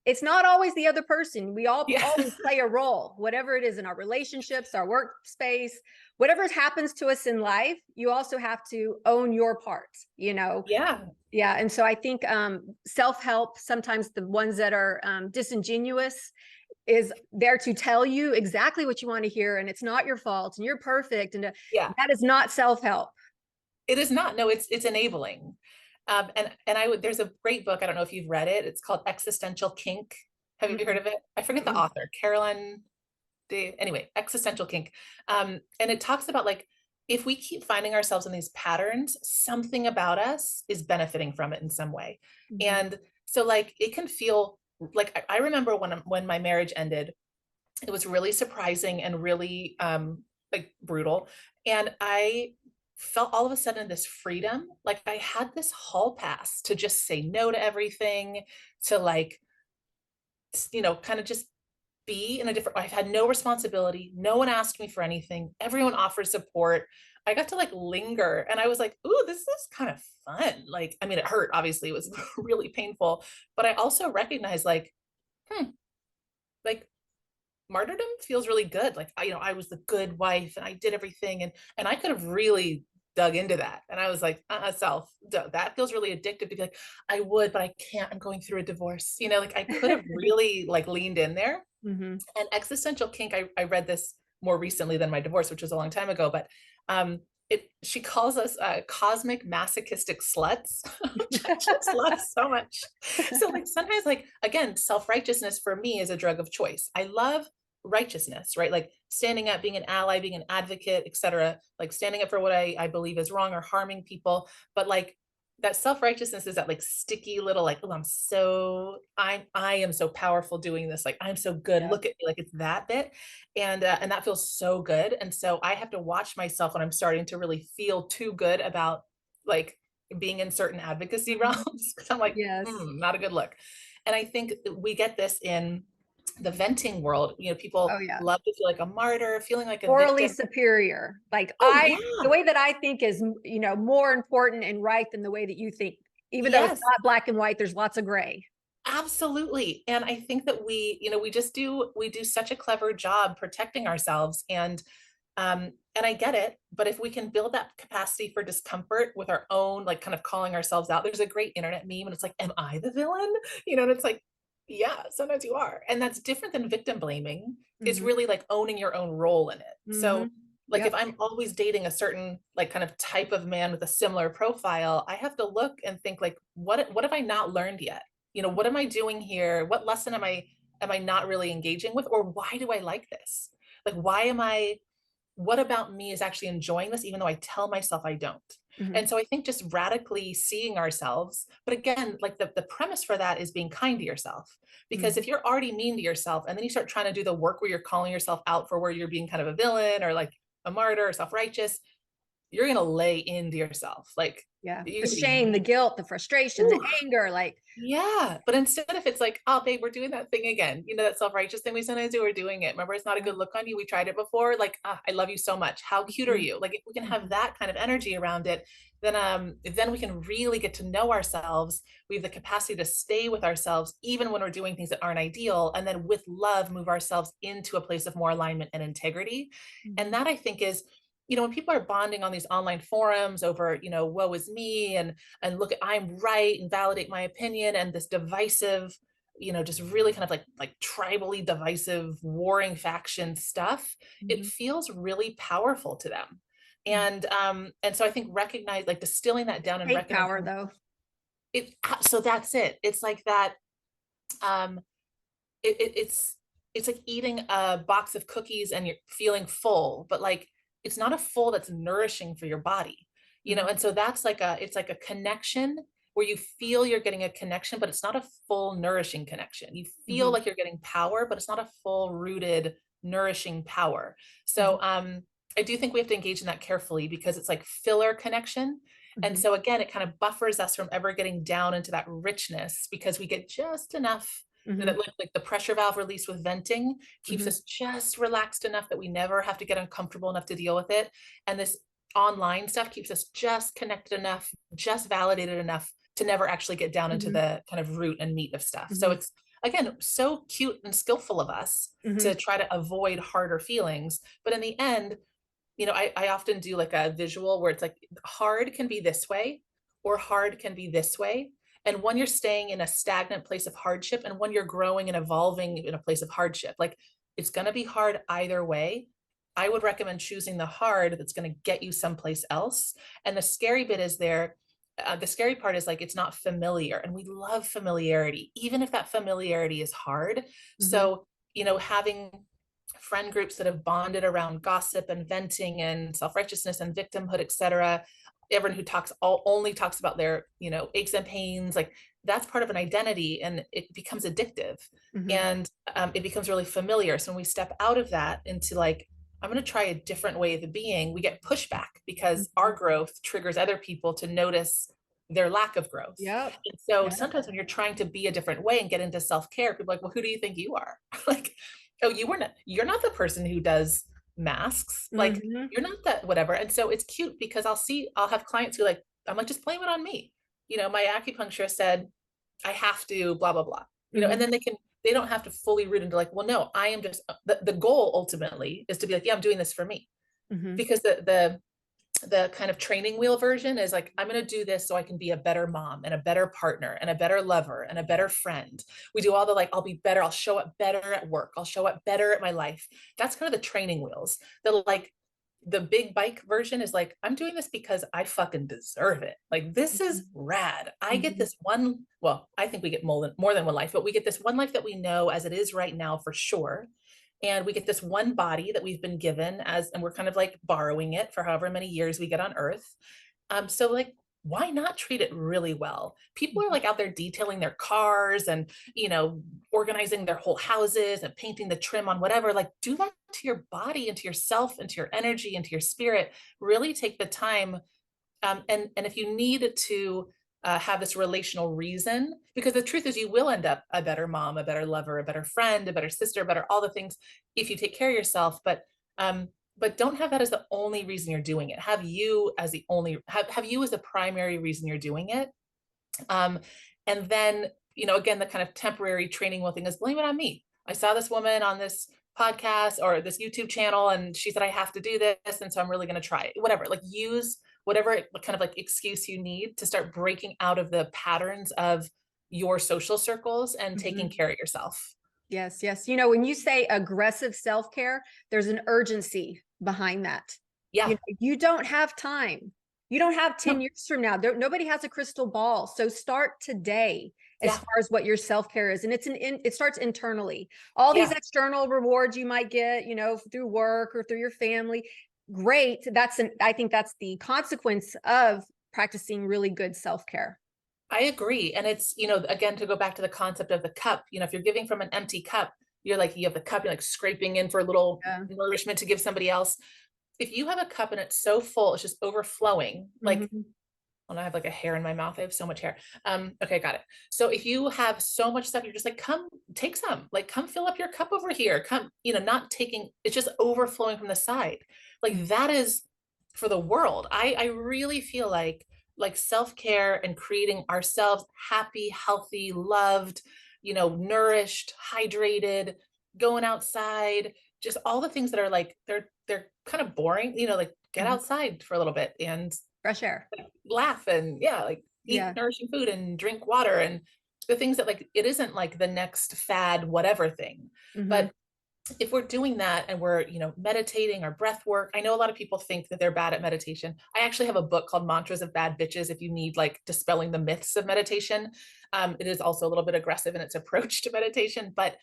it's not always the other person. We all Yeah. always play a role, whatever it is, in our relationships, our workspace, whatever happens to us in life. You also have to own your part. Yeah. Yeah. And so I think self-help, sometimes the ones that are disingenuous, is there to tell you exactly what you want to hear, and it's not your fault and you're perfect, and Yeah. that is not self-help. It is not. No, it's enabling. And I would, there's a great book. I don't know if you've read it. It's called Existential Kink. Have you heard Mhm. of it? I forget the author, Caroline anyway, Existential Kink. And it talks about like, if we keep finding ourselves in these patterns, something about us is benefiting from it in some way. Mhm. And so like it can feel like I remember when my marriage ended, it was really surprising and really like brutal. And I felt all of a sudden this freedom. Like I had this hall pass to just say no to everything, to like, kind of just be in a different, I've had no responsibility. No one asked me for anything. Everyone offered support. I got to like linger and I was like, ooh, this is kind of fun. Like, I mean, it hurt, obviously, it was really painful, but I also recognized like, like martyrdom feels really good. Like, I was the good wife and I did everything, and I could have really dug into that. And I was like, self, that feels really addictive to be like, I would, but I can't. I'm going through a divorce. Like I could have really like leaned in there. Mhm. And Existential Kink, I read this more recently than my divorce, which was a long time ago, but she calls us cosmic masochistic sluts, which I just love so much. So like sometimes like again, self-righteousness for me is a drug of choice. I love righteousness, right? Like standing up, being an ally, being an advocate, etc. Like standing up for what I believe is wrong or harming people. But like that self-righteousness is that like sticky little like, oh, I am so powerful doing this, like I'm so good, Yeah. look at me, like it's that bit. And that feels so good. And so I have to watch myself when I'm starting to really feel too good about like being in certain advocacy Mhm. realms, because I'm like, Yes. not a good look. And I think we get this in the venting world. People Oh, yeah. love to feel like a martyr, feeling like a Morally victim. superior. Like Oh the yeah, way that I think is, more important and right than the way that you think. Even though it's yes. not black and white, there's lots of gray. Absolutely. And I think that we do such a clever job protecting ourselves. And I get it, but if we can build that capacity for discomfort with our own, like kind of calling ourselves out, there's a great internet meme and it's like, am I the villain? And it's like, yeah, sometimes you are. And that's different than victim blaming. It's Mhm. really like owning your own role in it. So Mhm. like if Yep. I'm always dating a certain like kind of type of man with a similar profile, I have to look and think like, what have I not learned yet? What am I doing here? What lesson am I not really engaging with? Or why do I like this? Like, what about me is actually enjoying this, even though I tell myself I don't? Mhm. And so I think just radically seeing ourselves, but again, like the premise for that is being kind to yourself. Because Mhm. if you're already mean to yourself and then you start trying to do the work where you're calling yourself out for where you're being kind of a villain or like a martyr or self-righteous, you're going to lay into yourself. Like, Yeah. you're The going to shame, the be, guilt, the frustration, the ooh, anger, like, yeah, but instead if it's like, oh, babe, we're doing that thing again, that self-righteous thing we sometimes do, we're doing it. Remember, it's not a yeah. good look on you. We tried it before. Like, I love you so much. How cute are Mhm. you? Like, if we can have Mhm. that kind of energy around it, then we can really get to know ourselves. We have the capacity to stay with ourselves, even when we're doing things that aren't ideal, and then with love, move ourselves into a place of more alignment and integrity. And Mhm. that I think is, when people are bonding on these online forums over, woe is me and look at I'm right and validate my opinion and this divisive, just really kind of like tribally divisive warring faction stuff, it Mhm. feels really powerful to them. Mhm. And so I think recognize like distilling that down and Fake power recognizing though. it. So that's it. It's like that. um it's like eating a box of cookies and you're feeling full, but like it's not a full that's nourishing for your body. Mhm. And so that's like it's like a connection where you feel you're getting a connection, but it's not a full nourishing connection. You feel Mhm. like you're getting power, but it's not a full rooted nourishing power. Mhm. So I do think we have to engage in that carefully because it's like filler connection. And Mhm. so again, it kind of buffers us from ever getting down into that richness because we get just enough. Mhm. That like the pressure valve release with venting keeps Mhm. us just relaxed enough that we never have to get uncomfortable enough to deal with it. And this online stuff keeps us just connected enough, just validated enough to never actually get down into Mhm. the kind of root and meat of stuff. So Mhm. it's again so cute and skillful of us to Mhm. try to avoid harder feelings. But in the end, I often do like a visual where it's like hard can be this way or hard can be this way. And when you're staying in a stagnant place of hardship and when you're growing and evolving in a place of hardship, like it's going to be hard either way. I would recommend choosing the hard that's going to get you someplace else. And the scary bit is there. The scary part is like it's not familiar, and we love familiarity, even if that familiarity is hard. Mhm. So, having friend groups that have bonded around gossip and venting and self-righteousness and victimhood, etc. Everyone who only talks about their, aches and pains, like that's part of an identity and it becomes addictive. Mhm. And it becomes really familiar. So when we step out of that into like, I'm going to try a different way of being, we get pushback because our Mhm. growth triggers other people to notice their lack of growth. Yep. And so Yep. sometimes when you're trying to be a different way and get into self-care, people are like, well, who do you think you are? Like, oh, you're not the person who does masks. Like, Mhm. you're not that whatever. And so it's cute because I'll have clients who like, I'm like, just blame it on me. My acupuncturist said, I have to blah, blah, blah, and Mhm. then they don't have to fully root into like, well, no, I am just, the goal ultimately is to be like, yeah, I'm doing this for me. Mhm. Because the kind of training wheel version is like, I'm going to do this so I can be a better mom and a better partner and a better lover and a better friend. We do all the like, I'll be better. I'll show up better at work. I'll show up better at my life. That's kind of the training wheels. The big bike version is like, I'm doing this because I fucking deserve it. Like, this is Mhm. rad. I get Mhm. this one, well, I think we get more than one life, but we get this one life that we know as it is right now for sure. And we get this one body that we've been given and we're kind of like borrowing it for however many years we get on earth. So like why not treat it really well? People are like out there detailing their cars and, organizing their whole houses and painting the trim on whatever. Like, do that to your body and to yourself and to your energy and to your spirit. Really take the time. And if you need to have this relational reason, because the truth is you will end up a better mom, a better lover, a better friend, a better sister, better all the things if you take care of yourself. But don't have that as the only reason you're doing it. Have you as the only have you as the primary reason you're doing it. Um, and then, again, the kind of temporary training wheel thing is blame it on me. I saw this woman on this podcast or this YouTube channel, and she said, I have to do this. And so I'm really going to try it. Whatever, like use whatever kind of like excuse you need to start breaking out of the patterns of your social circles and taking care of yourself. Yes, yes. You know, when you say aggressive self-care, there's an urgency behind that. Yeah. You don't have time. You don't have 10 No. years from now. Nobody has a crystal ball. So start today as Yeah. far as what your self-care is. And it starts internally. All these Yeah. external rewards you might get, through work or through your family. Great. I think that's the consequence of practicing really good self-care. I agree. And it's, again, to go back to the concept of the cup, if you're giving from an empty cup, you have the cup, you're like scraping in for a little Yeah. nourishment to give somebody else. If you have a cup and it's so full, it's just overflowing, like, I have like a hair in my mouth. I have so much hair. Okay, got it. So if you have so much stuff, you're just like, come take some, like, come fill up your cup over here. Come, not taking, it's just overflowing from the side. Like that is for the world. I really feel like self-care and creating ourselves happy, healthy, loved, nourished, hydrated, going outside, just all the things that are like, they're kind of boring, like get outside for a little bit and Fresh air. laugh and like eat Yeah. nourishing food and drink water and the things that like it isn't like the next fad whatever thing. But if we're doing that and we're meditating or breath work, I know a lot of people think that they're bad at meditation. I actually have a book called Mantras of Bad Bitches if you need like dispelling the myths of meditation. It is also a little bit aggressive in its approach to meditation, but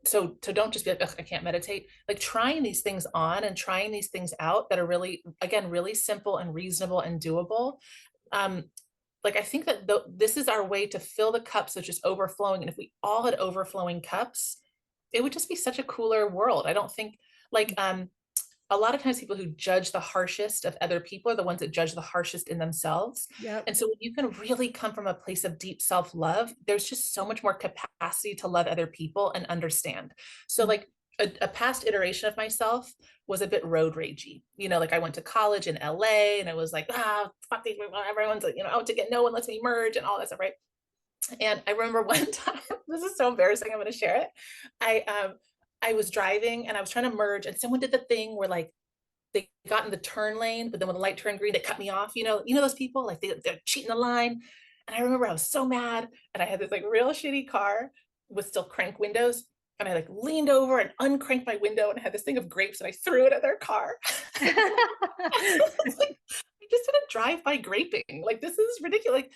so don't just be like, I can't meditate. Like trying these things on and trying these things out that are really, again, really simple and reasonable and doable. Like I think that this is our way to fill the cups that's just overflowing. And if we all had overflowing cups, it would just be such a cooler world. I don't think like a lot of times people who judge the harshest of other people are the ones that judge the harshest in themselves. Yep. And so when you can really come from a place of deep self-love, there's just so much more capacity to love other people and understand. So like a past iteration of myself was a bit road ragey. Like I went to college in LA and I was like, fuck these, everyone's like, out to get, no one lets me merge and all that stuff, right? And I remember one time, this is so embarrassing, I'm going to share it. I was driving and I was trying to merge and someone did the thing where like they got in the turn lane, but then when the light turned green, they cut me off. Those people like they're cheating the line. And I remember I was so mad and I had this like real shitty car with still crank windows. And I like leaned over and uncranked my window and I had this thing of grapes and I threw it at their car. I just did a drive-by graping. Like, this is ridiculous. Like,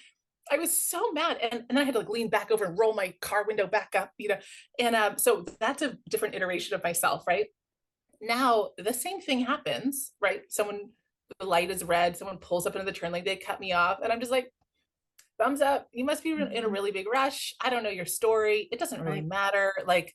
I was so mad. And I had to like lean back over and roll my car window back up, And so that's a different iteration of myself, right? Now the same thing happens, right? The light is red, someone pulls up into the turn lane, they cut me off, and I'm just like, thumbs up. You must be in a really big rush. I don't know your story. It doesn't really matter. Like,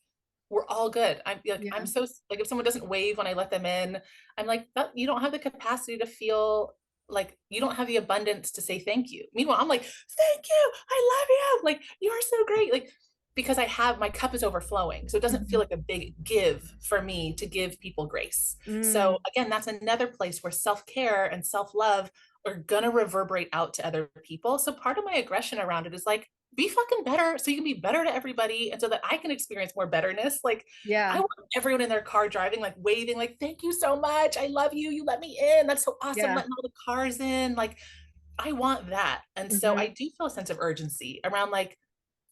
we're all good. I'm like, I'm so like, if someone doesn't wave when I let them in, I'm like, you don't have the capacity to feel like you don't have the abundance to say thank you. Meanwhile, I'm like, thank you. I love you. Like, you are so great. Like, because my cup is overflowing. So it doesn't feel like a big give for me to give people grace. So again, that's another place where self-care and self-love are going to reverberate out to other people. So part of my aggression around it is like, be fucking better so you can be better to everybody and so that I can experience more betterness. Like, I want everyone in their car driving, like waving, like, thank you so much. I love you. You let me in. That's so awesome. Letting all the cars in. Like, I want that. And so I do feel a sense of urgency around like,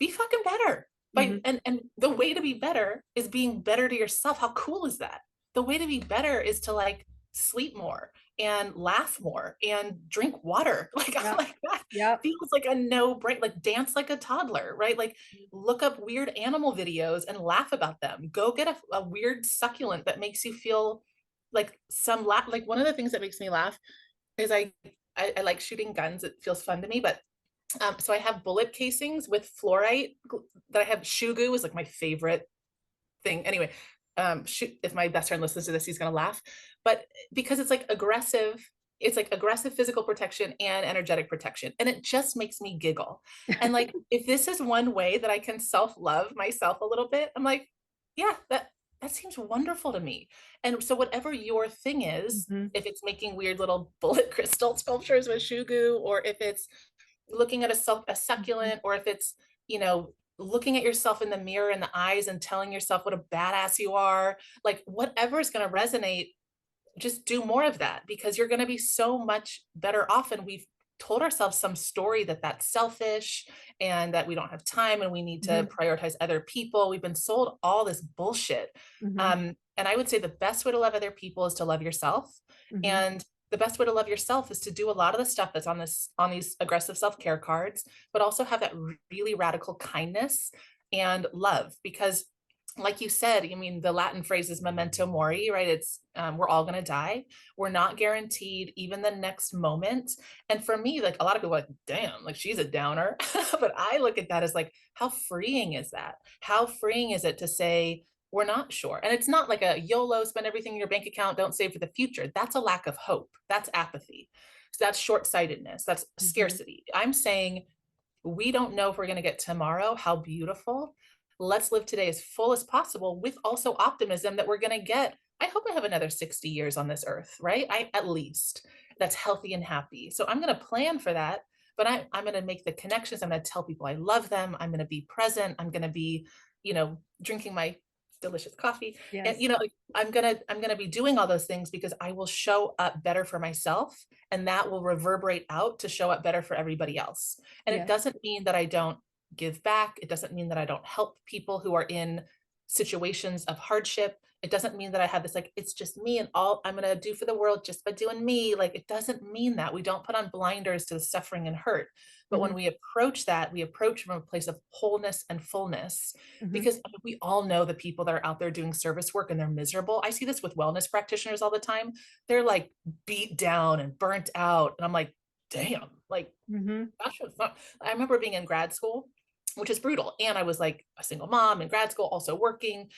be fucking better. And the way to be better is being better to yourself. How cool is that? The way to be better is to like sleep more and laugh more and drink water. Like, I'm like, that feels like a no break, like dance like a toddler, right? Like, look up weird animal videos and laugh about them. Go get a weird succulent that makes you feel like like one of the things that makes me laugh is I I like shooting guns. It feels fun to me, but so I have bullet casings with fluorite that I have. Shoe goo is like my favorite thing. Anyway, if my best friend listens to this, he's gonna laugh. But because it's like aggressive physical protection and energetic protection. And it just makes me giggle. And like, if this is one way that I can self-love myself a little bit, I'm like, yeah, that seems wonderful to me. And so whatever your thing is, Mhm. if it's making weird little bullet crystal sculptures with shugu, or if it's looking at a Mhm. succulent, or if it's, you know, looking at yourself in the mirror in the eyes and telling yourself what a badass you are, like whatever is going to resonate, just do more of that, because you're going to be so much better off. And we've told ourselves some story that that's selfish and that we don't have time and we need to Mhm. prioritize other people. We've been sold all this bullshit. Mhm. And I would say the best way to love other people is to love yourself. Mhm. And the best way to love yourself is to do a lot of the stuff that's on these aggressive self-care cards, but also have that really radical kindness and love. Because like you said, I mean, the Latin phrase is memento mori, right? It's we're all going to die. We're not guaranteed even the next moment. And for me, like a lot of people are like, damn, like she's a downer. But I look at that as like, how freeing is that? How freeing is it to say, we're not sure? And it's not like a YOLO, spend everything in your bank account, don't save for the future. That's a lack of hope. That's apathy. So that's short-sightedness. That's Mhm. scarcity. I'm saying we don't know if we're going to get tomorrow. How beautiful. Let's live today as full as possible with also optimism that we're going to get. I hope I have another 60 years on this earth, right? At least that's healthy and happy. So I'm going to plan for that, but I'm going to make the connections. I'm going to tell people I love them. I'm going to be present. I'm going to be, drinking my delicious coffee. And, Yes. I'm going to be doing all those things because I will show up better for myself, and that will reverberate out to show up better for everybody else. And it Yes. doesn't mean that I don't give back. It doesn't mean that I don't help people who are in situations of hardship. It doesn't mean that I have this, like, it's just me and all I'm going to do for the world just by doing me. Like, it doesn't mean that. We don't put on blinders to the suffering and hurt. But when Mhm. we approach that, we approach from a place of wholeness and fullness, Mhm. because we all know the people that are out there doing service work and they're miserable. I see this with wellness practitioners all the time. They're like beat down and burnt out. And I'm like, damn, like, Mhm. gosh, I remember being in grad school, which is brutal. And I was like a single mom in grad school, also working.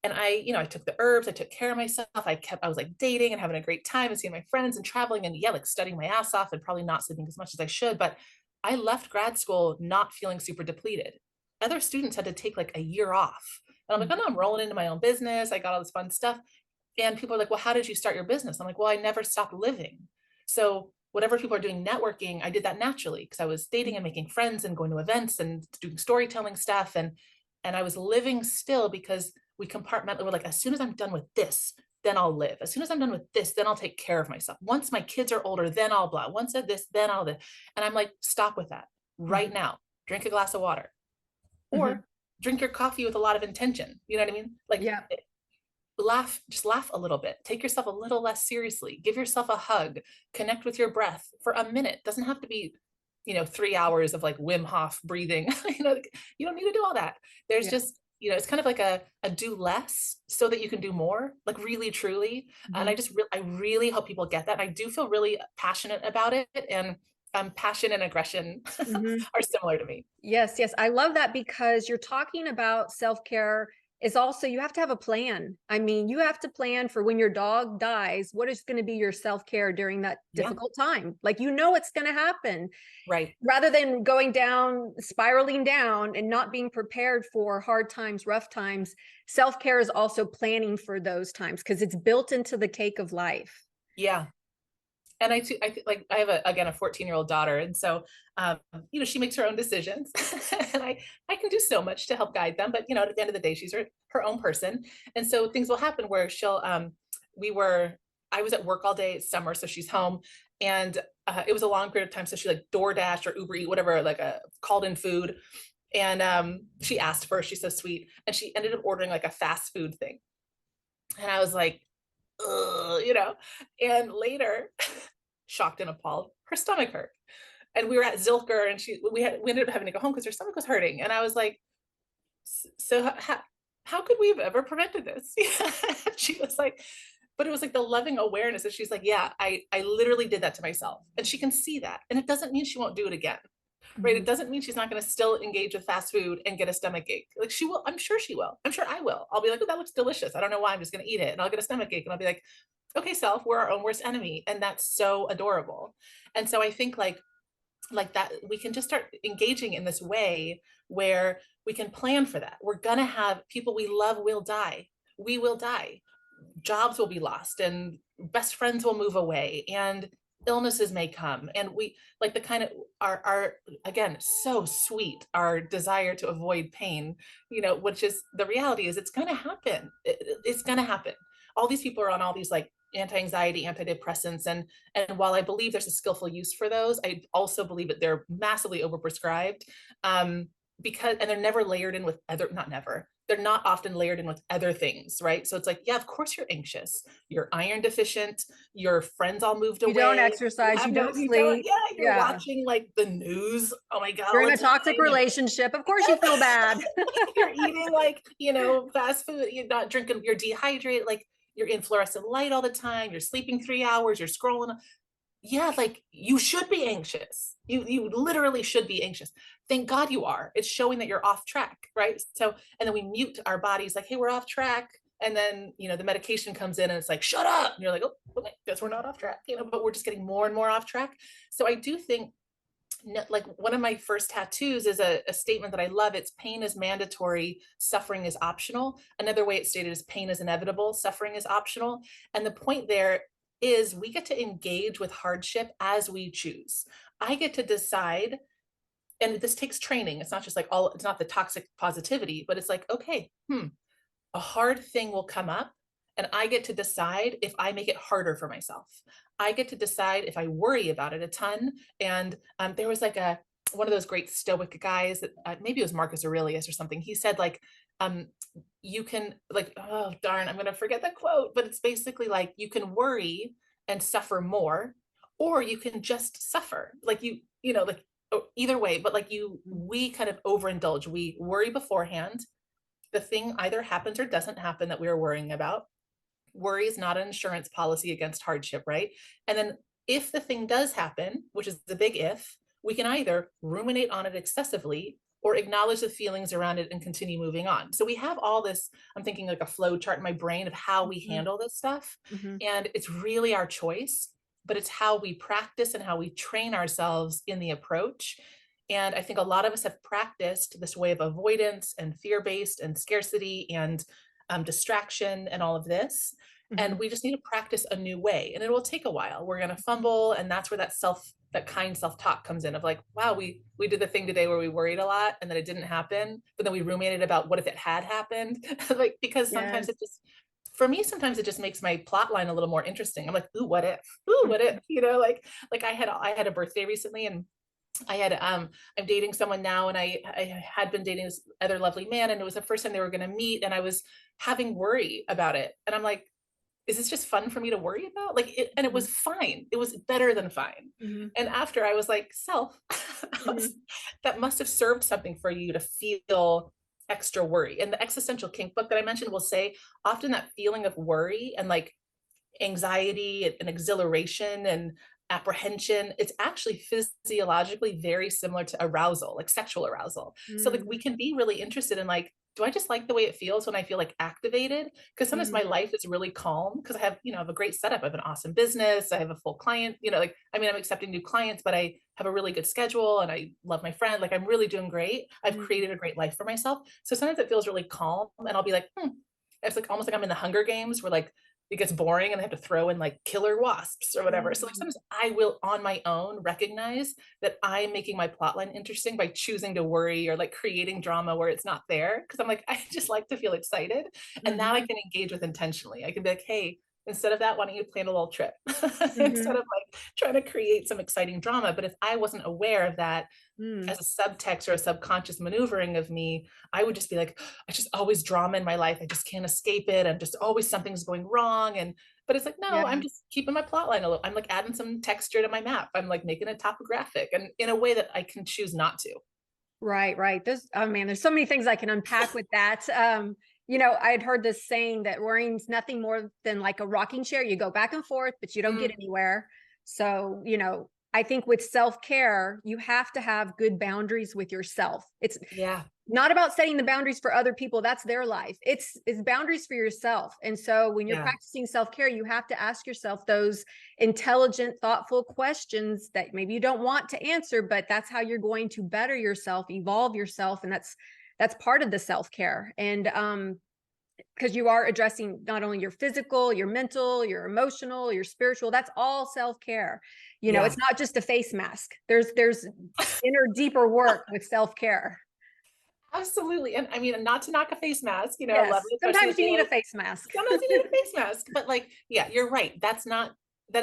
And I took the herbs, I took care of myself. I was like dating and having a great time and seeing my friends and traveling and yeah, like studying my ass off and probably not sleeping as much as I should. But I left grad school not feeling super depleted. Other students had to take like a year off. And I'm like, oh Mhm. no, I'm rolling into my own business. I got all this fun stuff. And people are like, well, how did you start your business? I'm like, well, I never stopped living. So whatever people are doing networking, I did that naturally because I was dating and making friends and going to events and doing storytelling stuff. And I was living still because we compartmentally were like, as soon as I'm done with this, then I'll live. As soon as I'm done with this, then I'll take care of myself. Once my kids are older, then I'll blah. Once of this, then I'll this. And I'm like, stop with that right Mhm. now. Drink a glass of water Mhm. or drink your coffee with a lot of intention. You know what I mean? Like Yeah. just laugh a little bit, take yourself a little less seriously, give yourself a hug, connect with your breath for a minute. It doesn't have to be 3 hours of like Wim Hof breathing. You don't need to do all that. There's Yeah. just it's kind of like a do less so that you can do more, like really truly. And Mhm. I really hope people get that. And I do feel really passionate about it, and passion and aggression Mhm. are similar to me. Yes, yes. I love that because you're talking about self-care is also you have to have a plan. I mean, you have to plan for when your dog dies, what is going to be your self-care during that Yeah, difficult time. Like it's going to happen right. rather than going down, spiraling down and not being prepared for hard times, rough times. Self-care is also planning for those times because it's built into the cake of life. Yeah. And like I have again a 14-year-old daughter, and so she makes her own decisions, and I can do so much to help guide them, but at the end of the day, she's her own person, and so things will happen where we were I was at work all day. It's summer, so she's home, and it was a long period of time, so she like DoorDash or Uber Eat, whatever, like a called in food, and she asked for, she's so sweet, and she ended up ordering like a fast food thing, and I was like, ugh, and later shocked and appalled, her stomach hurt. And we were at Zilker, and we ended up having to go home because her stomach was hurting. And I was like, so how could we have ever prevented this? She was like, but it was like the loving awareness that she's like, yeah, I literally did that to myself. And she can see that. And it doesn't mean she won't do it again. Right. It doesn't mean she's not going to still engage with fast food and get a stomach ache. Like she will. I'm sure she will. I'm sure I will. I'll be like, oh, that looks delicious. I don't know why. I'm just going to eat it. And I'll get a stomach ache. And I'll be like, okay, self, we're our own worst enemy. And that's so adorable. And so I think like that, we can just start engaging in this way where we can plan for that. We're going to have people we love will die. We will die. Jobs will be lost and best friends will move away and illnesses may come. And we like the kind of our again, so sweet, our desire to avoid pain, which is the reality is it's going to happen. It's going to happen. All these people are on all these like anti-anxiety, antidepressants. And while I believe there's a skillful use for those, I also believe that they're massively overprescribed. Because they're never layered in with not never, they're not often layered in with other things, right? So it's like, yeah, of course you're anxious, you're iron deficient, your friends all moved away, you don't exercise, you don't sleep. Yeah, you're watching like the news, oh my god, you're in a toxic relationship, of course you feel bad. You're eating like fast food, you're not drinking, you're dehydrated, like you're in fluorescent light all the time, you're sleeping 3 hours, you're scrolling. Yeah, like you should be anxious. You literally should be anxious. Thank God you are. It's showing that you're off track, right? So, and then we mute our bodies like, hey, we're off track. And then, the medication comes in and it's like, shut up. And you're like, oh, okay, guess we're not off track, but we're just getting more and more off track. So I do think like one of my first tattoos is a statement that I love. It's pain is mandatory, suffering is optional. Another way it's stated is pain is inevitable, suffering is optional. And the point there is we get to engage with hardship as we choose. I get to decide, and this takes training. It's not just like it's not the toxic positivity, but it's like, okay, a hard thing will come up and I get to decide if I make it harder for myself. I get to decide if I worry about it a ton. And there was like one of those great Stoic guys that maybe it was Marcus Aurelius or something. He said like, you can like, oh darn, I'm going to forget the quote, but it's basically like you can worry and suffer more, or you can just suffer. Like like either way, but like we kind of overindulge. We worry beforehand. The thing either happens or doesn't happen that we are worrying about. Worry is not an insurance policy against hardship, right? And then if the thing does happen, which is the big if, we can either ruminate on it excessively or acknowledge the feelings around it and continue moving on. So we have all this, I'm thinking like a flow chart in my brain of how we handle this stuff. And it's really our choice, but it's how we practice and how we train ourselves in the approach. And I think a lot of us have practiced this way of avoidance and fear-based and scarcity and distraction and all of this. And we just need to practice a new way. And it will take a while. We're going to fumble. And that's where that kind self-talk comes in of like, wow, we did the thing today where we worried a lot and then it didn't happen. But then we ruminated about what if it had happened? Like, because sometimes for me, sometimes it just makes my plot line a little more interesting. I'm like, ooh, what if? Ooh, what if? Like I had a birthday recently and I had I'm dating someone now, and I had been dating this other lovely man, and it was the first time they were going to meet, and I was having worry about it, and I'm like, is this just fun for me to worry about? Like it, and it was fine. It was better than fine. And after I was like, self, that must have served something for you to feel extra worry. And the existential kink book that I mentioned will say often that feeling of worry and like anxiety and exhilaration and apprehension, it's actually physiologically very similar to arousal, like sexual arousal. So like we can be really interested in like, do I just like the way it feels when I feel like activated? Because sometimes my life is really calm because I have, I have a great setup. I have an awesome business. I have a full client, like, I mean, I'm accepting new clients, but I have a really good schedule and I love my friend. Like I'm really doing great. I've created a great life for myself. So sometimes it feels really calm and I'll be like, it's like almost like I'm in the Hunger Games where like it gets boring and I have to throw in like killer wasps or whatever. So like sometimes I will on my own recognize that I'm making my plotline interesting by choosing to worry or like creating drama where it's not there. Cause I'm like, I just like to feel excited. And now I can engage with intentionally. I can be like, hey, instead of that, why don't you plan a little trip instead of like trying to create some exciting drama. But if I wasn't aware of that as a subtext or a subconscious maneuvering of me, I would just be like, I just always drama in my life. I just can't escape it. I'm just always something's going wrong. But it's like, no, I'm just keeping my plot line a little. I'm like adding some texture to my map. I'm like making it topographic and in a way that I can choose not to. Right. Oh man, there's so many things I can unpack with that. You know, I had heard this saying that worrying's nothing more than like a rocking chair. You go back and forth, but you don't get Mm, anywhere. So, you know, I think with self-care, you have to have good boundaries with yourself. It's yeah, not about setting the boundaries for other people. That's their life. It's boundaries for yourself. And so when you're yeah, practicing self-care, you have to ask yourself those intelligent, thoughtful questions that maybe you don't want to answer, but that's how you're going to better yourself, evolve yourself. And that's part of the self-care. And because you are addressing not only your physical, your mental, your emotional, your spiritual, that's all self-care. You know, yeah. it's not just a face mask. There's inner deeper work with self-care. Absolutely. And I mean, not to knock a face mask, I love Yes, it, especially sometimes with you need a daily. face mask. Sometimes you need a face mask, but like, yeah, you're right. That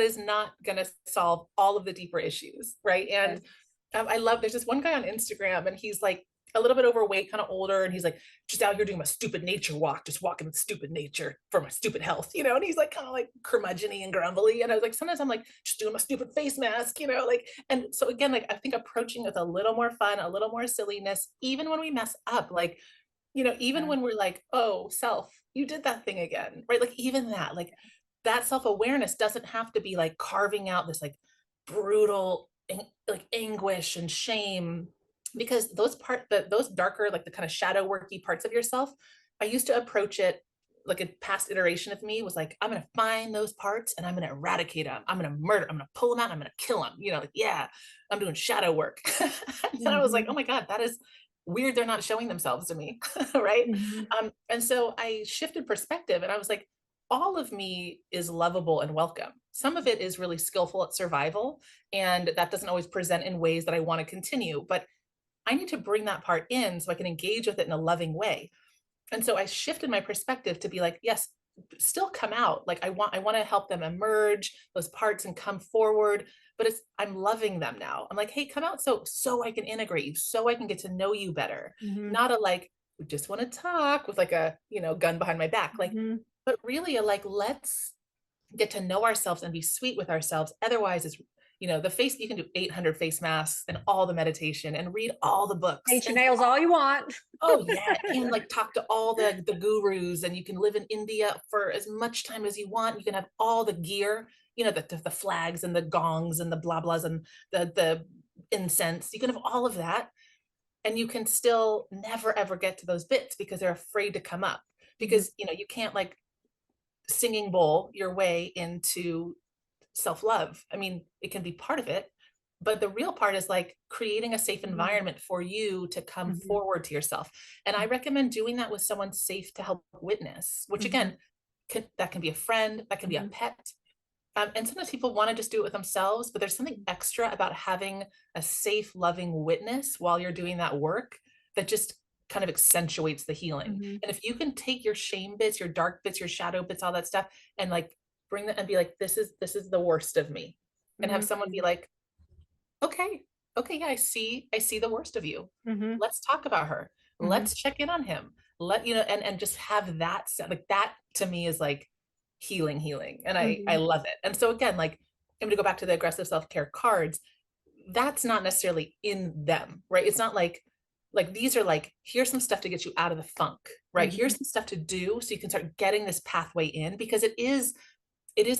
is not going to solve all of the deeper issues. Right. And Yes. I love, there's this one guy on Instagram and he's like a little bit overweight, kind of older. And he's like, just out here doing my stupid nature walk, just walking with stupid nature for my stupid health, and he's like kind of like curmudgeon-y and grumbly. And I was like, sometimes I'm like, just doing my stupid face mask, like, and so again, like, I think approaching with a little more fun, a little more silliness, even when we mess up, like, even Yeah. when we're like, oh, self, you did that thing again, right? Like, even that, like, that self-awareness doesn't have to be like carving out this like brutal like anguish and shame, because those darker, like the kind of shadow worky parts of yourself, I used to approach it like a past iteration of me was like, I'm gonna find those parts and I'm gonna eradicate them. I'm gonna murder, I'm gonna pull them out, I'm gonna kill them, like, yeah, I'm doing shadow work. And then I was like, oh Mhm. my God, that is weird. They're not showing themselves to me. Right. Mhm. And so I shifted perspective and I was like, all of me is lovable and welcome. Some of it is really skillful at survival, and that doesn't always present in ways that I want to continue, but I need to bring that part in so I can engage with it in a loving way. And so I shifted my perspective to be like, yes, still come out. Like, I want to help them emerge those parts and come forward, but I'm loving them now. I'm like, hey, come out so I can integrate you, so I can get to know you better. Mhm. Not a like, we just want to talk with like a, gun behind my back. Like, Mhm. but really a like, let's get to know ourselves and be sweet with ourselves. Otherwise, it's, the face, you can do 800 face masks and all the meditation and read all the books Paint your and nails all you want. oh yeah, and like talk to all the gurus, and you can live in India for as much time as you want. You can have all the gear, the flags and the gongs and the blah blahs and the incense. You can have all of that, and you can still never ever get to those bits because they're afraid to come up, Mhm. because you can't like singing bowl your way into self-love. I mean, it can be part of it, but the real part is like creating a safe Mhm. environment for you to come Mhm. forward to yourself. And I recommend doing that with someone safe to help witness, which Mhm. again, that can be a friend, that can be a Mhm. pet. And sometimes people want to just do it with themselves, but there's something extra about having a safe, loving witness while you're doing that work that just kind of accentuates the healing. Mhm. And if you can take your shame bits, your dark bits, your shadow bits, all that stuff, and like bring that and be like, this is the worst of me. And have Mhm. someone be like, okay, okay, yeah, I see the worst of you. Mhm. Let's talk about her. Mhm. Let's check in on him. And just have that like that to me is like healing. And I Mhm. love it. And so again, like I'm gonna go back to the aggressive self-care cards. That's not necessarily in them, right? It's not like these are like, here's some stuff to get you out of the funk, right? Mhm. Here's some stuff to do so you can start getting this pathway in, because it is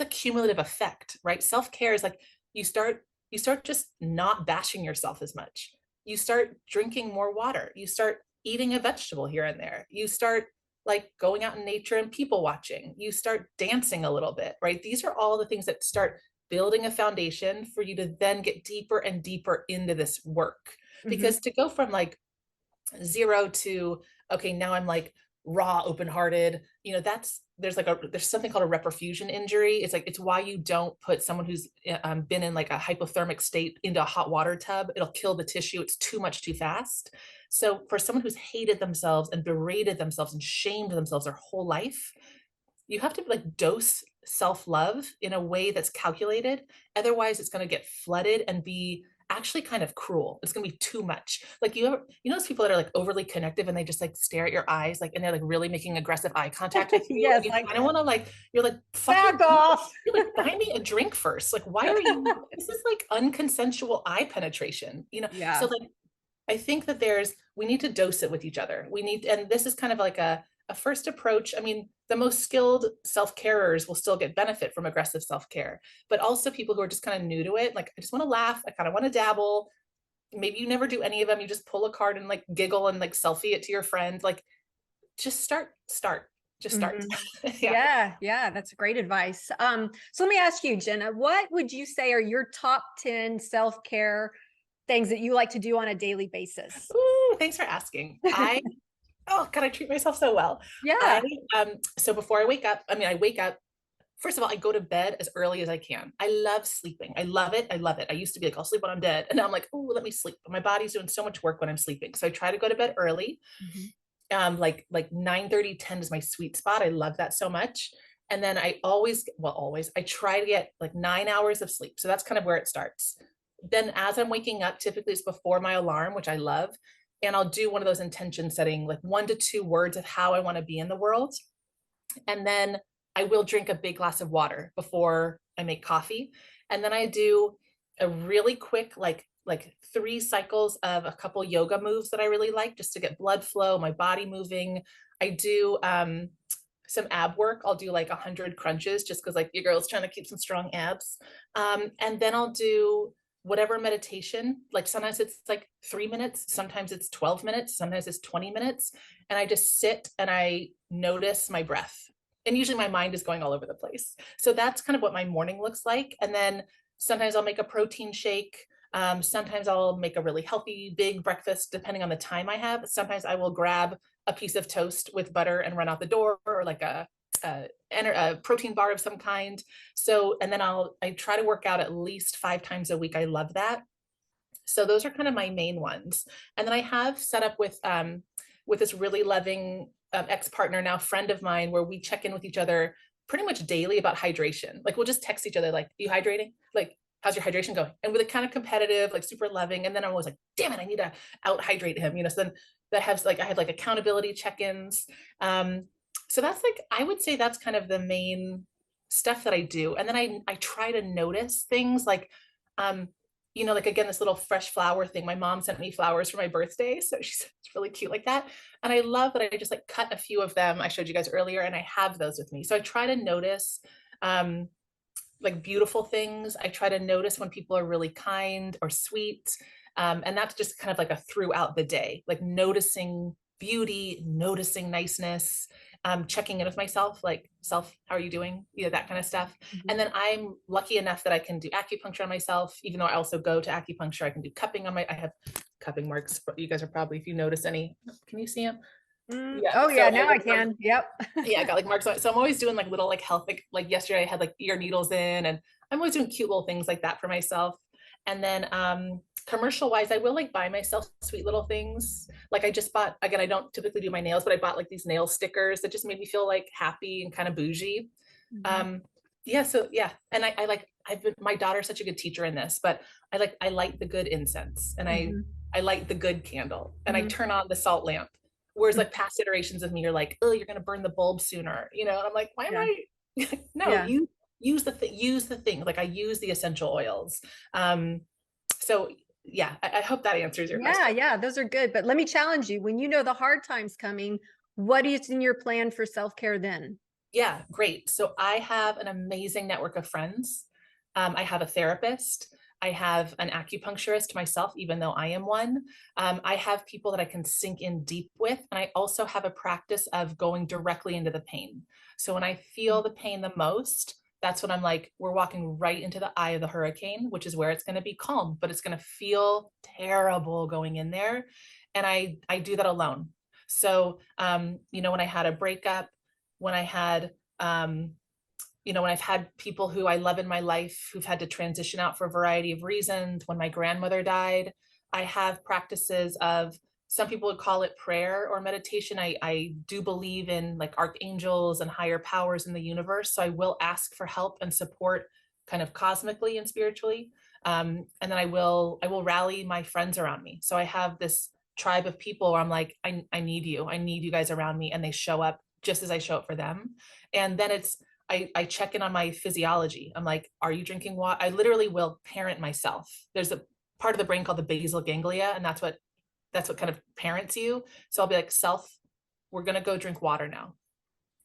a cumulative effect, right? Self-care is like you start you start just not bashing yourself as much. You start drinking more water. You start eating a vegetable here and there. You start like going out in nature and people watching. You start dancing a little bit, right? These are all the things that start building a foundation for you to then get deeper and deeper into this work. Mhm. Because to go from like zero to okay, now I'm like raw open hearted, that's there's something called a reperfusion injury. It's like it's why you don't put someone who's been in like a hypothermic state into a hot water tub. It'll kill the tissue. It's too much too fast. So for someone who's hated themselves and berated themselves and shamed themselves their whole life, you have to like dose self-love in a way that's calculated. Otherwise it's going to get flooded and be actually kind of cruel. It's going to be too much. Like those people that are like overly connective and they just like stare at your eyes, like, and they're like really making aggressive eye contact with you. And Yes, you like kind of want to like, you're like, fucking, back off. you're like, buy me a drink first. Like, why are you, this is like unconsensual eye penetration, So Yeah. like, I think that we need to dose it with each other. We need, and this is kind of like a first approach. I mean, the most skilled self-carers will still get benefit from aggressive self-care, but also people who are just kind of new to it. Like, I just want to laugh. I kind of want to dabble. Maybe you never do any of them. You just pull a card and like giggle and like selfie it to your friend. Like, just start, just start. Mhm. Yeah. Yeah, that's great advice. So let me ask you, Jenna, what would you say are your top 10 self-care things that you like to do on a daily basis? Ooh, thanks for asking. Oh God, I treat myself so well. I Yeah. so before I wake up, I mean, I wake up. First of all, I go to bed as early as I can. I love sleeping. I love it. I love it. I used to be like, I'll sleep when I'm dead. And now I'm like, oh, let me sleep. But my body's doing so much work when I'm sleeping. So I try to go to bed early. Mhm. Like 9:30, 10 is my sweet spot. I love that so much. And then I always, well, always, I try to get like 9 hours of sleep. So that's kind of where it starts. Then as I'm waking up, typically it's before my alarm, which I love. And I'll do one of those intention setting, like 1 to 2 words of how I want to be in the world. And then I will drink a big glass of water before I make coffee. And then I do a really quick, like 3 cycles of a couple yoga moves that I really like, just to get blood flow, my body moving. I do some ab work. I'll do like 100 crunches just because like your girl's trying to keep some strong abs. And then I'll do whatever meditation. Like sometimes it's like 3 minutes, sometimes it's 12 minutes, sometimes it's 20 minutes. And I just sit and I notice my breath. And usually my mind is going all over the place. So that's kind of what my morning looks like. And then sometimes I'll make a protein shake. Sometimes I'll make a really healthy big breakfast, depending on the time I have. Sometimes I will grab a piece of toast with butter and run out the door, or like a protein bar of some kind. So, and then I try to work out at least 5 times a week. I love that. So those are kind of my main ones. And then I have set up with this really loving ex-partner, now friend of mine, where we check in with each other pretty much daily about hydration. Like we'll just text each other, like, you hydrating? Like, how's your hydration going? And we're like kind of competitive, like super loving. And then I'm always like, damn it, I need to out hydrate him, you know? So then that has like, I have like accountability check-ins. So that's like, I would say that's kind of the main stuff that I do. And then I try to notice things like, you know, like again, this little fresh flower thing. My mom sent me flowers for my birthday. So she's it's really cute like that. And I love that I just like cut a few of them. I showed you guys earlier and I have those with me. So I try to notice like beautiful things. I try to notice when people are really kind or sweet. And that's just kind of like a throughout the day, like noticing beauty, noticing niceness, checking in with myself, like self, how are you doing? You know, that kind of stuff. Mhm. And then I'm lucky enough that I can do acupuncture on myself, even though I also go to acupuncture. I can do cupping on I have cupping marks. You guys are probably, if you notice any, can you see them? Yeah. Oh So yeah, I now I can. Yep. yeah, I got like marks on it. So I'm always doing like little like health, like yesterday I had like ear needles in, and I'm always doing cute little things like that for myself. And then commercial wise, I will like buy myself sweet little things. Like I just bought, again, I don't typically do my nails, but I bought like these nail stickers that just made me feel like happy and kind of bougie. Mhm. Um, yeah, so yeah. And I like my daughter's such a good teacher in this, but I light the good incense, and Mhm. I light the good candle, and I Mhm. turn on the salt lamp. Whereas Mhm. like past iterations of me are like, oh, you're gonna burn the bulb sooner, you know? And I'm like, why am Yeah. I no, Yeah. you use the thing. Like I use the essential oils. So yeah, I hope that answers your Yeah, question. yeah, those are good. But let me challenge you. When you know the hard times coming, what is in your plan for self-care then? Yeah, great. So I have an amazing network of friends. I have a therapist. I have an acupuncturist myself, even though I am one. I have people that I can sink in deep with. And I also have a practice of going directly into the pain. So when I feel the pain the most, that's when I'm like, we're walking right into the eye of the hurricane, which is where it's going to be calm, but it's going to feel terrible going in there. And I do that alone. So, you know, when I had a breakup, when I had, you know, when I've had people who I love in my life who've had to transition out for a variety of reasons, when my grandmother died, I have practices of, some people would call it prayer or meditation. I do believe in like archangels and higher powers in the universe. So I will ask for help and support kind of cosmically and spiritually. And then I will rally my friends around me. So I have this tribe of people where I'm like, I need you. I need you guys around me. And they show up just as I show up for them. And then I check in on my physiology. I'm like, are you drinking water? I literally will parent myself. There's a part of the brain called the basal ganglia, and that's what kind of parents you. So I'll be like, self, we're going to go drink water now.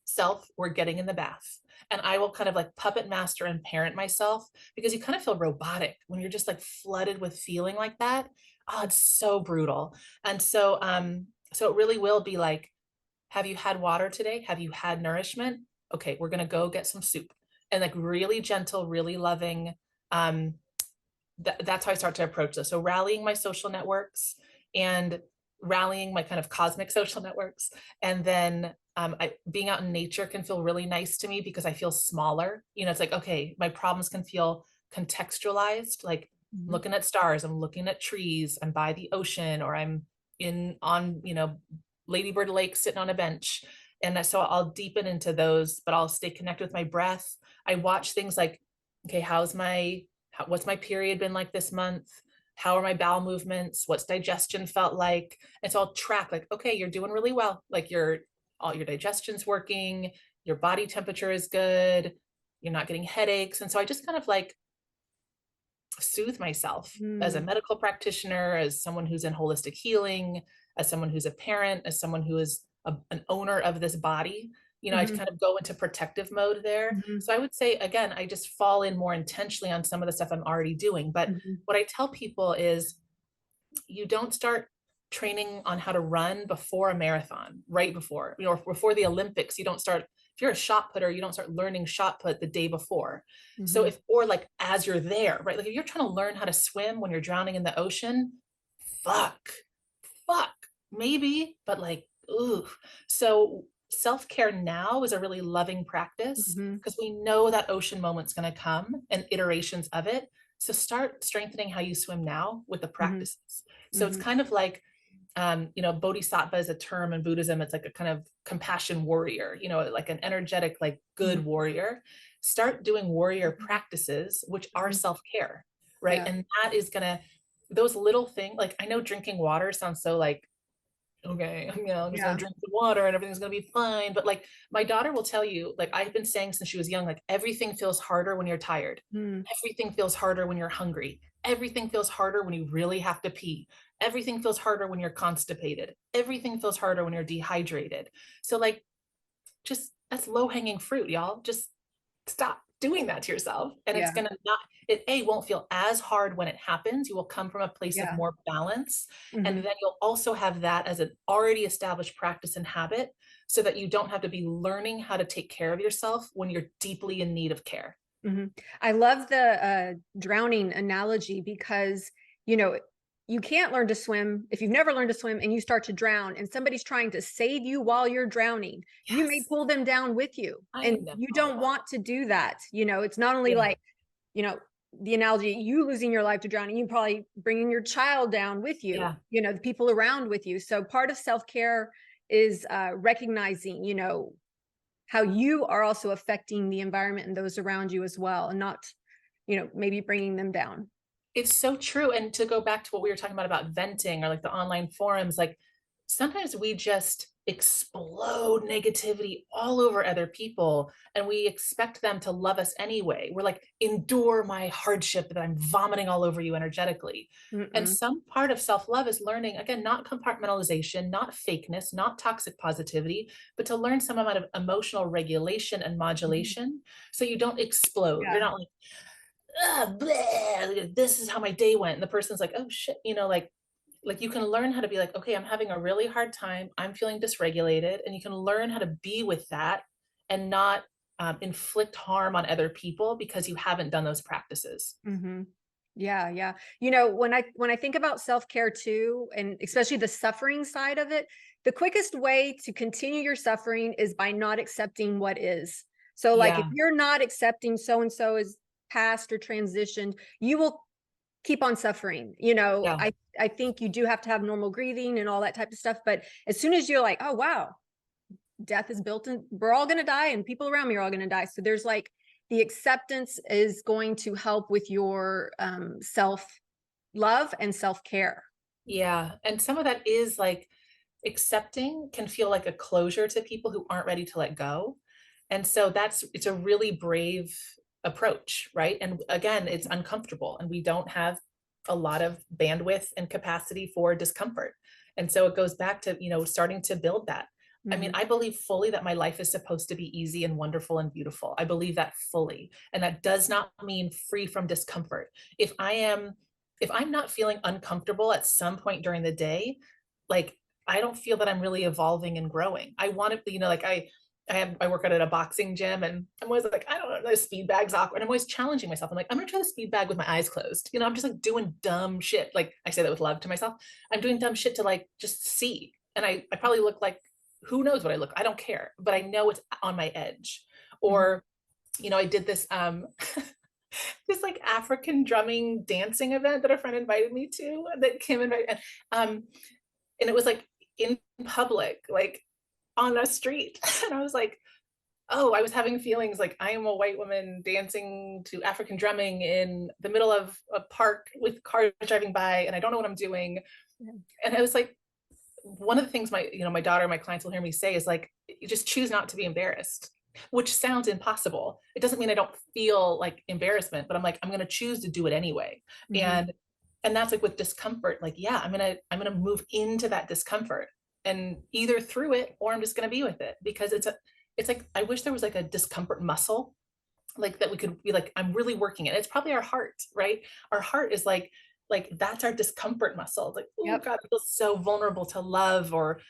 Self, we're getting in the bath. And I will kind of like puppet master and parent myself, because you kind of feel robotic when you're just like flooded with feeling like that. Oh, it's so brutal. And so it really will be like, have you had water today? Have you had nourishment? Okay, we're gonna go get some soup. And like really gentle, really loving. Um, that's how I start to approach this. So rallying my social networks and rallying my kind of cosmic social networks. And then being out in nature can feel really nice to me, because I feel smaller. You know, it's like, okay, my problems can feel contextualized, like Mhm. looking at stars, I'm looking at trees, I'm by the ocean, or I'm in on, Ladybird Lake sitting on a bench. And so I'll deepen into those, but I'll stay connected with my breath. I watch things like, okay, what's my period been like this month? How are my bowel movements? What's digestion felt like? And so I'll track, like, okay, you're doing really well. Like all your digestion's working, your body temperature is good, you're not getting headaches. And so I just kind of like soothe myself as a Mm. medical practitioner, as someone who's in holistic healing, as someone who's a parent, as someone who is an owner of this body. I Mhm. kind of go into protective mode there. Mhm. So I would say, again, I just fall in more intentionally on some of the stuff I'm already doing. But Mhm. what I tell people is, you don't start training on how to run before a marathon, right before, before the Olympics. You don't start, if you're a shot putter, you don't start learning shot put the day before. So Mhm. or like as you're there, right? Like if you're trying to learn how to swim when you're drowning in the ocean, fuck, fuck, maybe, but like, ooh. So self-care now is a really loving practice, Mhm. because we know that ocean moment's going to come and iterations of it. So start strengthening how you swim now with the Mhm. practices. So it's Mhm. kind of like, bodhisattva is a term in Buddhism. It's like a kind of compassion warrior, like an energetic, like Mhm. good warrior. Start doing warrior Mhm. practices, which are Mhm. self-care, right? Yeah. And that is gonna, those little things, like I know drinking water sounds so like, okay, I'm just gonna Yeah. drink the water and everything's gonna be fine. But like my daughter will tell you, like I've been saying since she was young, like everything feels harder when you're tired. Mm. Everything feels harder when you're hungry. Everything feels harder when you really have to pee. Everything feels harder when you're constipated. Everything feels harder when you're dehydrated. So like, just that's low hanging fruit, y'all. Just stop doing that to yourself. And it's Yeah. gonna not, it won't feel as hard when it happens. You will come from a place of Yeah. more balance. And Mhm. then you'll also have that as an already established practice and habit, so that you don't have to be learning how to take care of yourself when you're deeply in need of care. Mhm. I love the drowning analogy, because, you know, you can't learn to swim if you've never learned to swim and you start to drown and somebody's trying to save you while you're drowning. You may Yes, pull them down with you, I and know. you don't want to do that. It's not only Yeah. like, you know, the analogy, you losing your life to drowning, you probably bringing your child down with you, Yeah. the people around with you. So part of self-care is recognizing, how you are also affecting the environment and those around you as well, and not, maybe bringing them down. It's so true. And to go back to what we were talking about venting, or like the online forums, like sometimes we just explode negativity all over other people, and we expect them to love us anyway. We're like, endure my hardship that I'm vomiting all over you energetically. And Mm-mm. some part of self-love is learning, again, not compartmentalization, not fakeness, not toxic positivity, but to learn some amount of emotional regulation and Mhm. modulation, so you don't explode. You're Yeah. not like, bleh, this is how my day went. And the person's like, oh shit, like you can learn how to be like, okay, I'm having a really hard time. I'm feeling dysregulated. And you can learn how to be with that and not inflict harm on other people because you haven't done those practices. Hmm. Yeah, yeah. When I think about self-care too, and especially the suffering side of it, the quickest way to continue your suffering is by not accepting what is. So like if Yeah. you're not accepting so and so is past or transitioned, you will keep on suffering. Yeah. I think you do have to have normal breathing and all that type of stuff, but as soon as you're like, oh wow, death is built in, we're all going to die and people around me are all going to die. So there's like, the acceptance is going to help with your self love and self care. Yeah. And some of that is like, accepting can feel like a closure to people who aren't ready to let go. And so it's a really brave approach, right? And again, it's uncomfortable, and we don't have a lot of bandwidth and capacity for discomfort. And so it goes back to, starting to build that. I mean, Mhm. I believe fully that my life is supposed to be easy and wonderful and beautiful. I believe that fully. And that does not mean free from discomfort. If I am, if I'm not feeling uncomfortable at some point during the day, like I don't feel that I'm really evolving and growing. I want to, like I work out at a boxing gym and I'm always like, I don't know, the speed bag's awkward. I'm always challenging myself. I'm like, I'm gonna try the speed bag with my eyes closed. I'm just like doing dumb shit. Like I say that with love to myself. I'm doing dumb shit to like just see. And I probably look like who knows what I look, I don't care, but I know it's on my edge. Mhm. Or, I did this this like African drumming dancing event that a friend invited me to that Kim invited and it was like in public, like on a street. And I was like, oh, I was having feelings like I am a white woman dancing to African drumming in the middle of a park with cars driving by and I don't know what I'm doing. Yeah. And I was like, one of the things my daughter, my clients will hear me say is like, you just choose not to be embarrassed, which sounds impossible. It doesn't mean I don't feel like embarrassment, but I'm like, I'm going to choose to do it anyway. Mhm. And that's like with discomfort, like, yeah, I'm going to move into that discomfort and either through it or I'm just going to be with it because it's like, I wish there was like a discomfort muscle like that we could be like, I'm really working it. It's probably our heart, right? Our heart is like that's our discomfort muscle. It's like, oh Yep. God, it feels so vulnerable to love or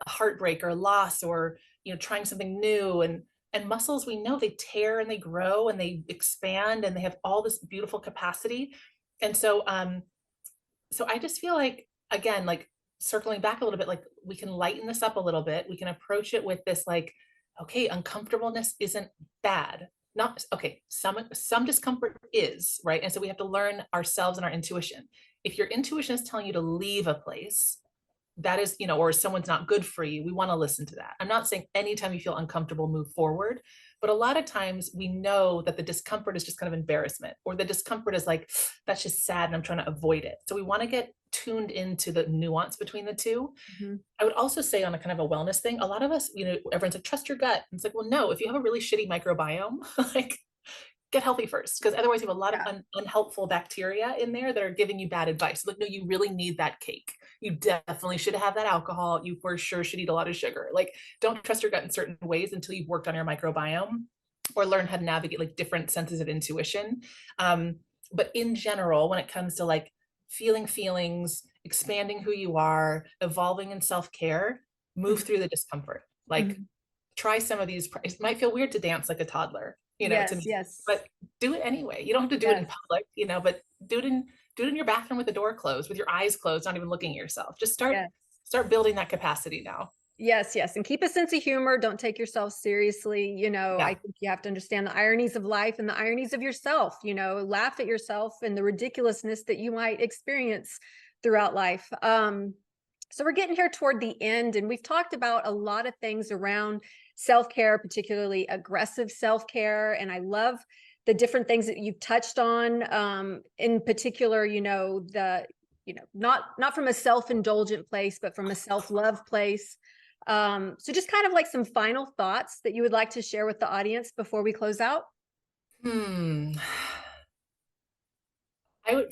heartbreak or loss or trying something new. And muscles, we know they tear and they grow and they expand and they have all this beautiful capacity. And so I just feel like, again, like circling back a little bit, like we can lighten this up a little bit. We can approach it with this, like, okay, uncomfortableness isn't bad. Not okay, some discomfort is, right? And so we have to learn ourselves and our intuition. If your intuition is telling you to leave a place, that is, or someone's not good for you, we want to listen to that. I'm not saying anytime you feel uncomfortable, move forward, but a lot of times we know that the discomfort is just kind of embarrassment, or the discomfort is like, that's just sad and I'm trying to avoid it. So we want to get tuned into the nuance between the two. Mhm. I would also say on a kind of a wellness thing, a lot of us, everyone's like, trust your gut. And it's like, well, no, if you have a really shitty microbiome, like get healthy first, because otherwise you have a lot of Yeah. unhelpful bacteria in there that are giving you bad advice. Like, no, you really need that cake. You definitely should have that alcohol. You for sure should eat a lot of sugar. Like, don't trust your gut in certain ways until you've worked on your microbiome or learn how to navigate like different senses of intuition. But in general, when it comes to like feeling feelings, expanding who you are, evolving in self-care, move Mhm. through the discomfort. Like Mhm. try some of these. It might feel weird to dance like a toddler, to Yes, me, yes, but do it anyway. You don't have to do it in yes, public, but do it in your bathroom with the door closed, with your eyes closed, not even looking at yourself. Just start yes. start building that capacity now. Yes, yes, and keep a sense of humor, don't take yourself seriously, I Yeah. think you have to understand the ironies of life and the ironies of yourself, laugh at yourself and the ridiculousness that you might experience throughout life. So we're getting here toward the end, and we've talked about a lot of things around self-care, particularly aggressive self-care, and I love the different things that you've touched on, in particular, not from a self-indulgent place, but from a self-love place. So just kind of like some final thoughts that you would like to share with the audience before we close out. Hmm.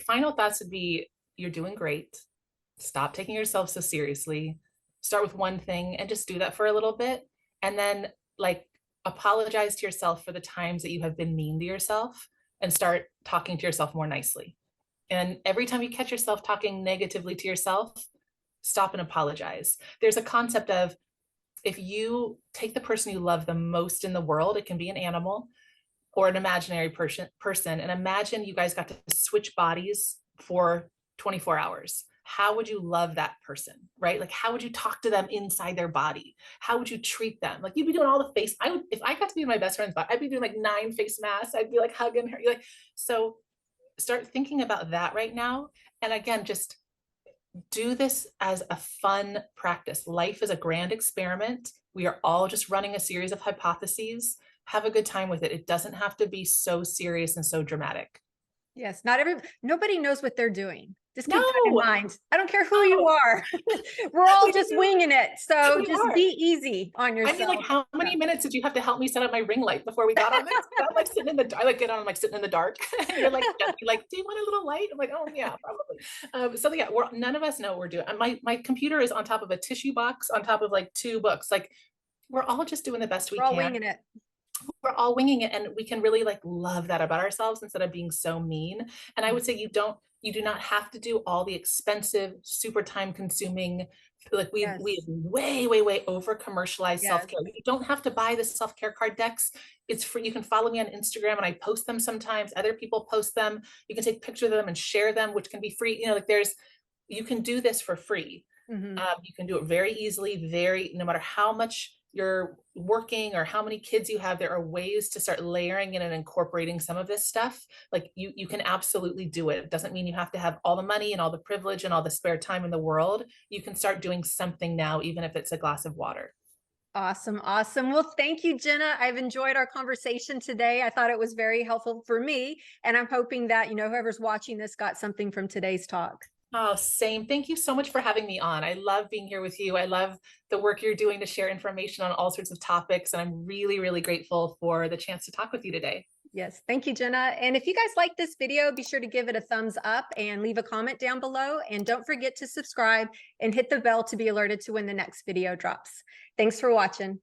Final thoughts would be, you're doing great. Stop taking yourself so seriously. Start with one thing and just do that for a little bit. And then like apologize to yourself for the times that you have been mean to yourself and start talking to yourself more nicely. And every time you catch yourself talking negatively to yourself, stop and apologize. There's a concept of, if you take the person you love the most in the world, it can be an animal or an imaginary person, and imagine you guys got to switch bodies for 24 hours. How would you love that person, right? Like, how would you talk to them inside their body? How would you treat them? Like, you'd be doing all the face. If I got to be in my best friend's body, I'd be doing like 9 face masks. I'd be like hugging her. Like, so start thinking about that right now. And again, just do this as a fun practice. Life is a grand experiment. We are all just running a series of hypotheses. Have a good time with it. It doesn't have to be so serious and so dramatic. Yes, nobody knows what they're doing. Just keep that in No, mind. I don't care who you no, are. We're all we just do. winging it. So We just are. be easy on I mean, like, yourself. how Yeah. many minutes did you have to help me set up my ring light before we got on this? I'm like sitting in the, I like get on, I'm like sitting in the dark. And you're like, gently like, do you want a little light? I'm like, oh yeah, probably. So yeah, none of us know what we're doing. And my computer is on top of a tissue box, on top of like 2 books. Like, we're all just doing the best we We're all can. winging it. We're all winging it, and we can really like love that about ourselves instead of being so mean. And I would say you do not have to do all the expensive, super time consuming, like we Yes. have way over commercialized Yes. self-care. You don't have to buy the self-care card decks. It's free. You can follow me on Instagram and I post them sometimes. Other people post them. You can take pictures of them and share them, which can be free. You know, like you can do this for free. Hmm. You can do it very easily, no matter how much you're working or how many kids you have, there are ways to start layering in and incorporating some of this stuff. Like you can absolutely do it. It doesn't mean you have to have all the money and all the privilege and all the spare time in the world. You can start doing something now, even if it's a glass of water. Awesome. Awesome. Well, thank you, Jenna. I've enjoyed our conversation today. I thought it was very helpful for me. And I'm hoping that, whoever's watching this got something from today's talk. Oh, same. Thank you so much for having me on. I love being here with you. I love the work you're doing to share information on all sorts of topics. And I'm really grateful for the chance to talk with you today. Yes. Thank you, Jenna. And if you guys like this video, be sure to give it a thumbs up and leave a comment down below. And don't forget to subscribe and hit the bell to be alerted to when the next video drops. Thanks for watching.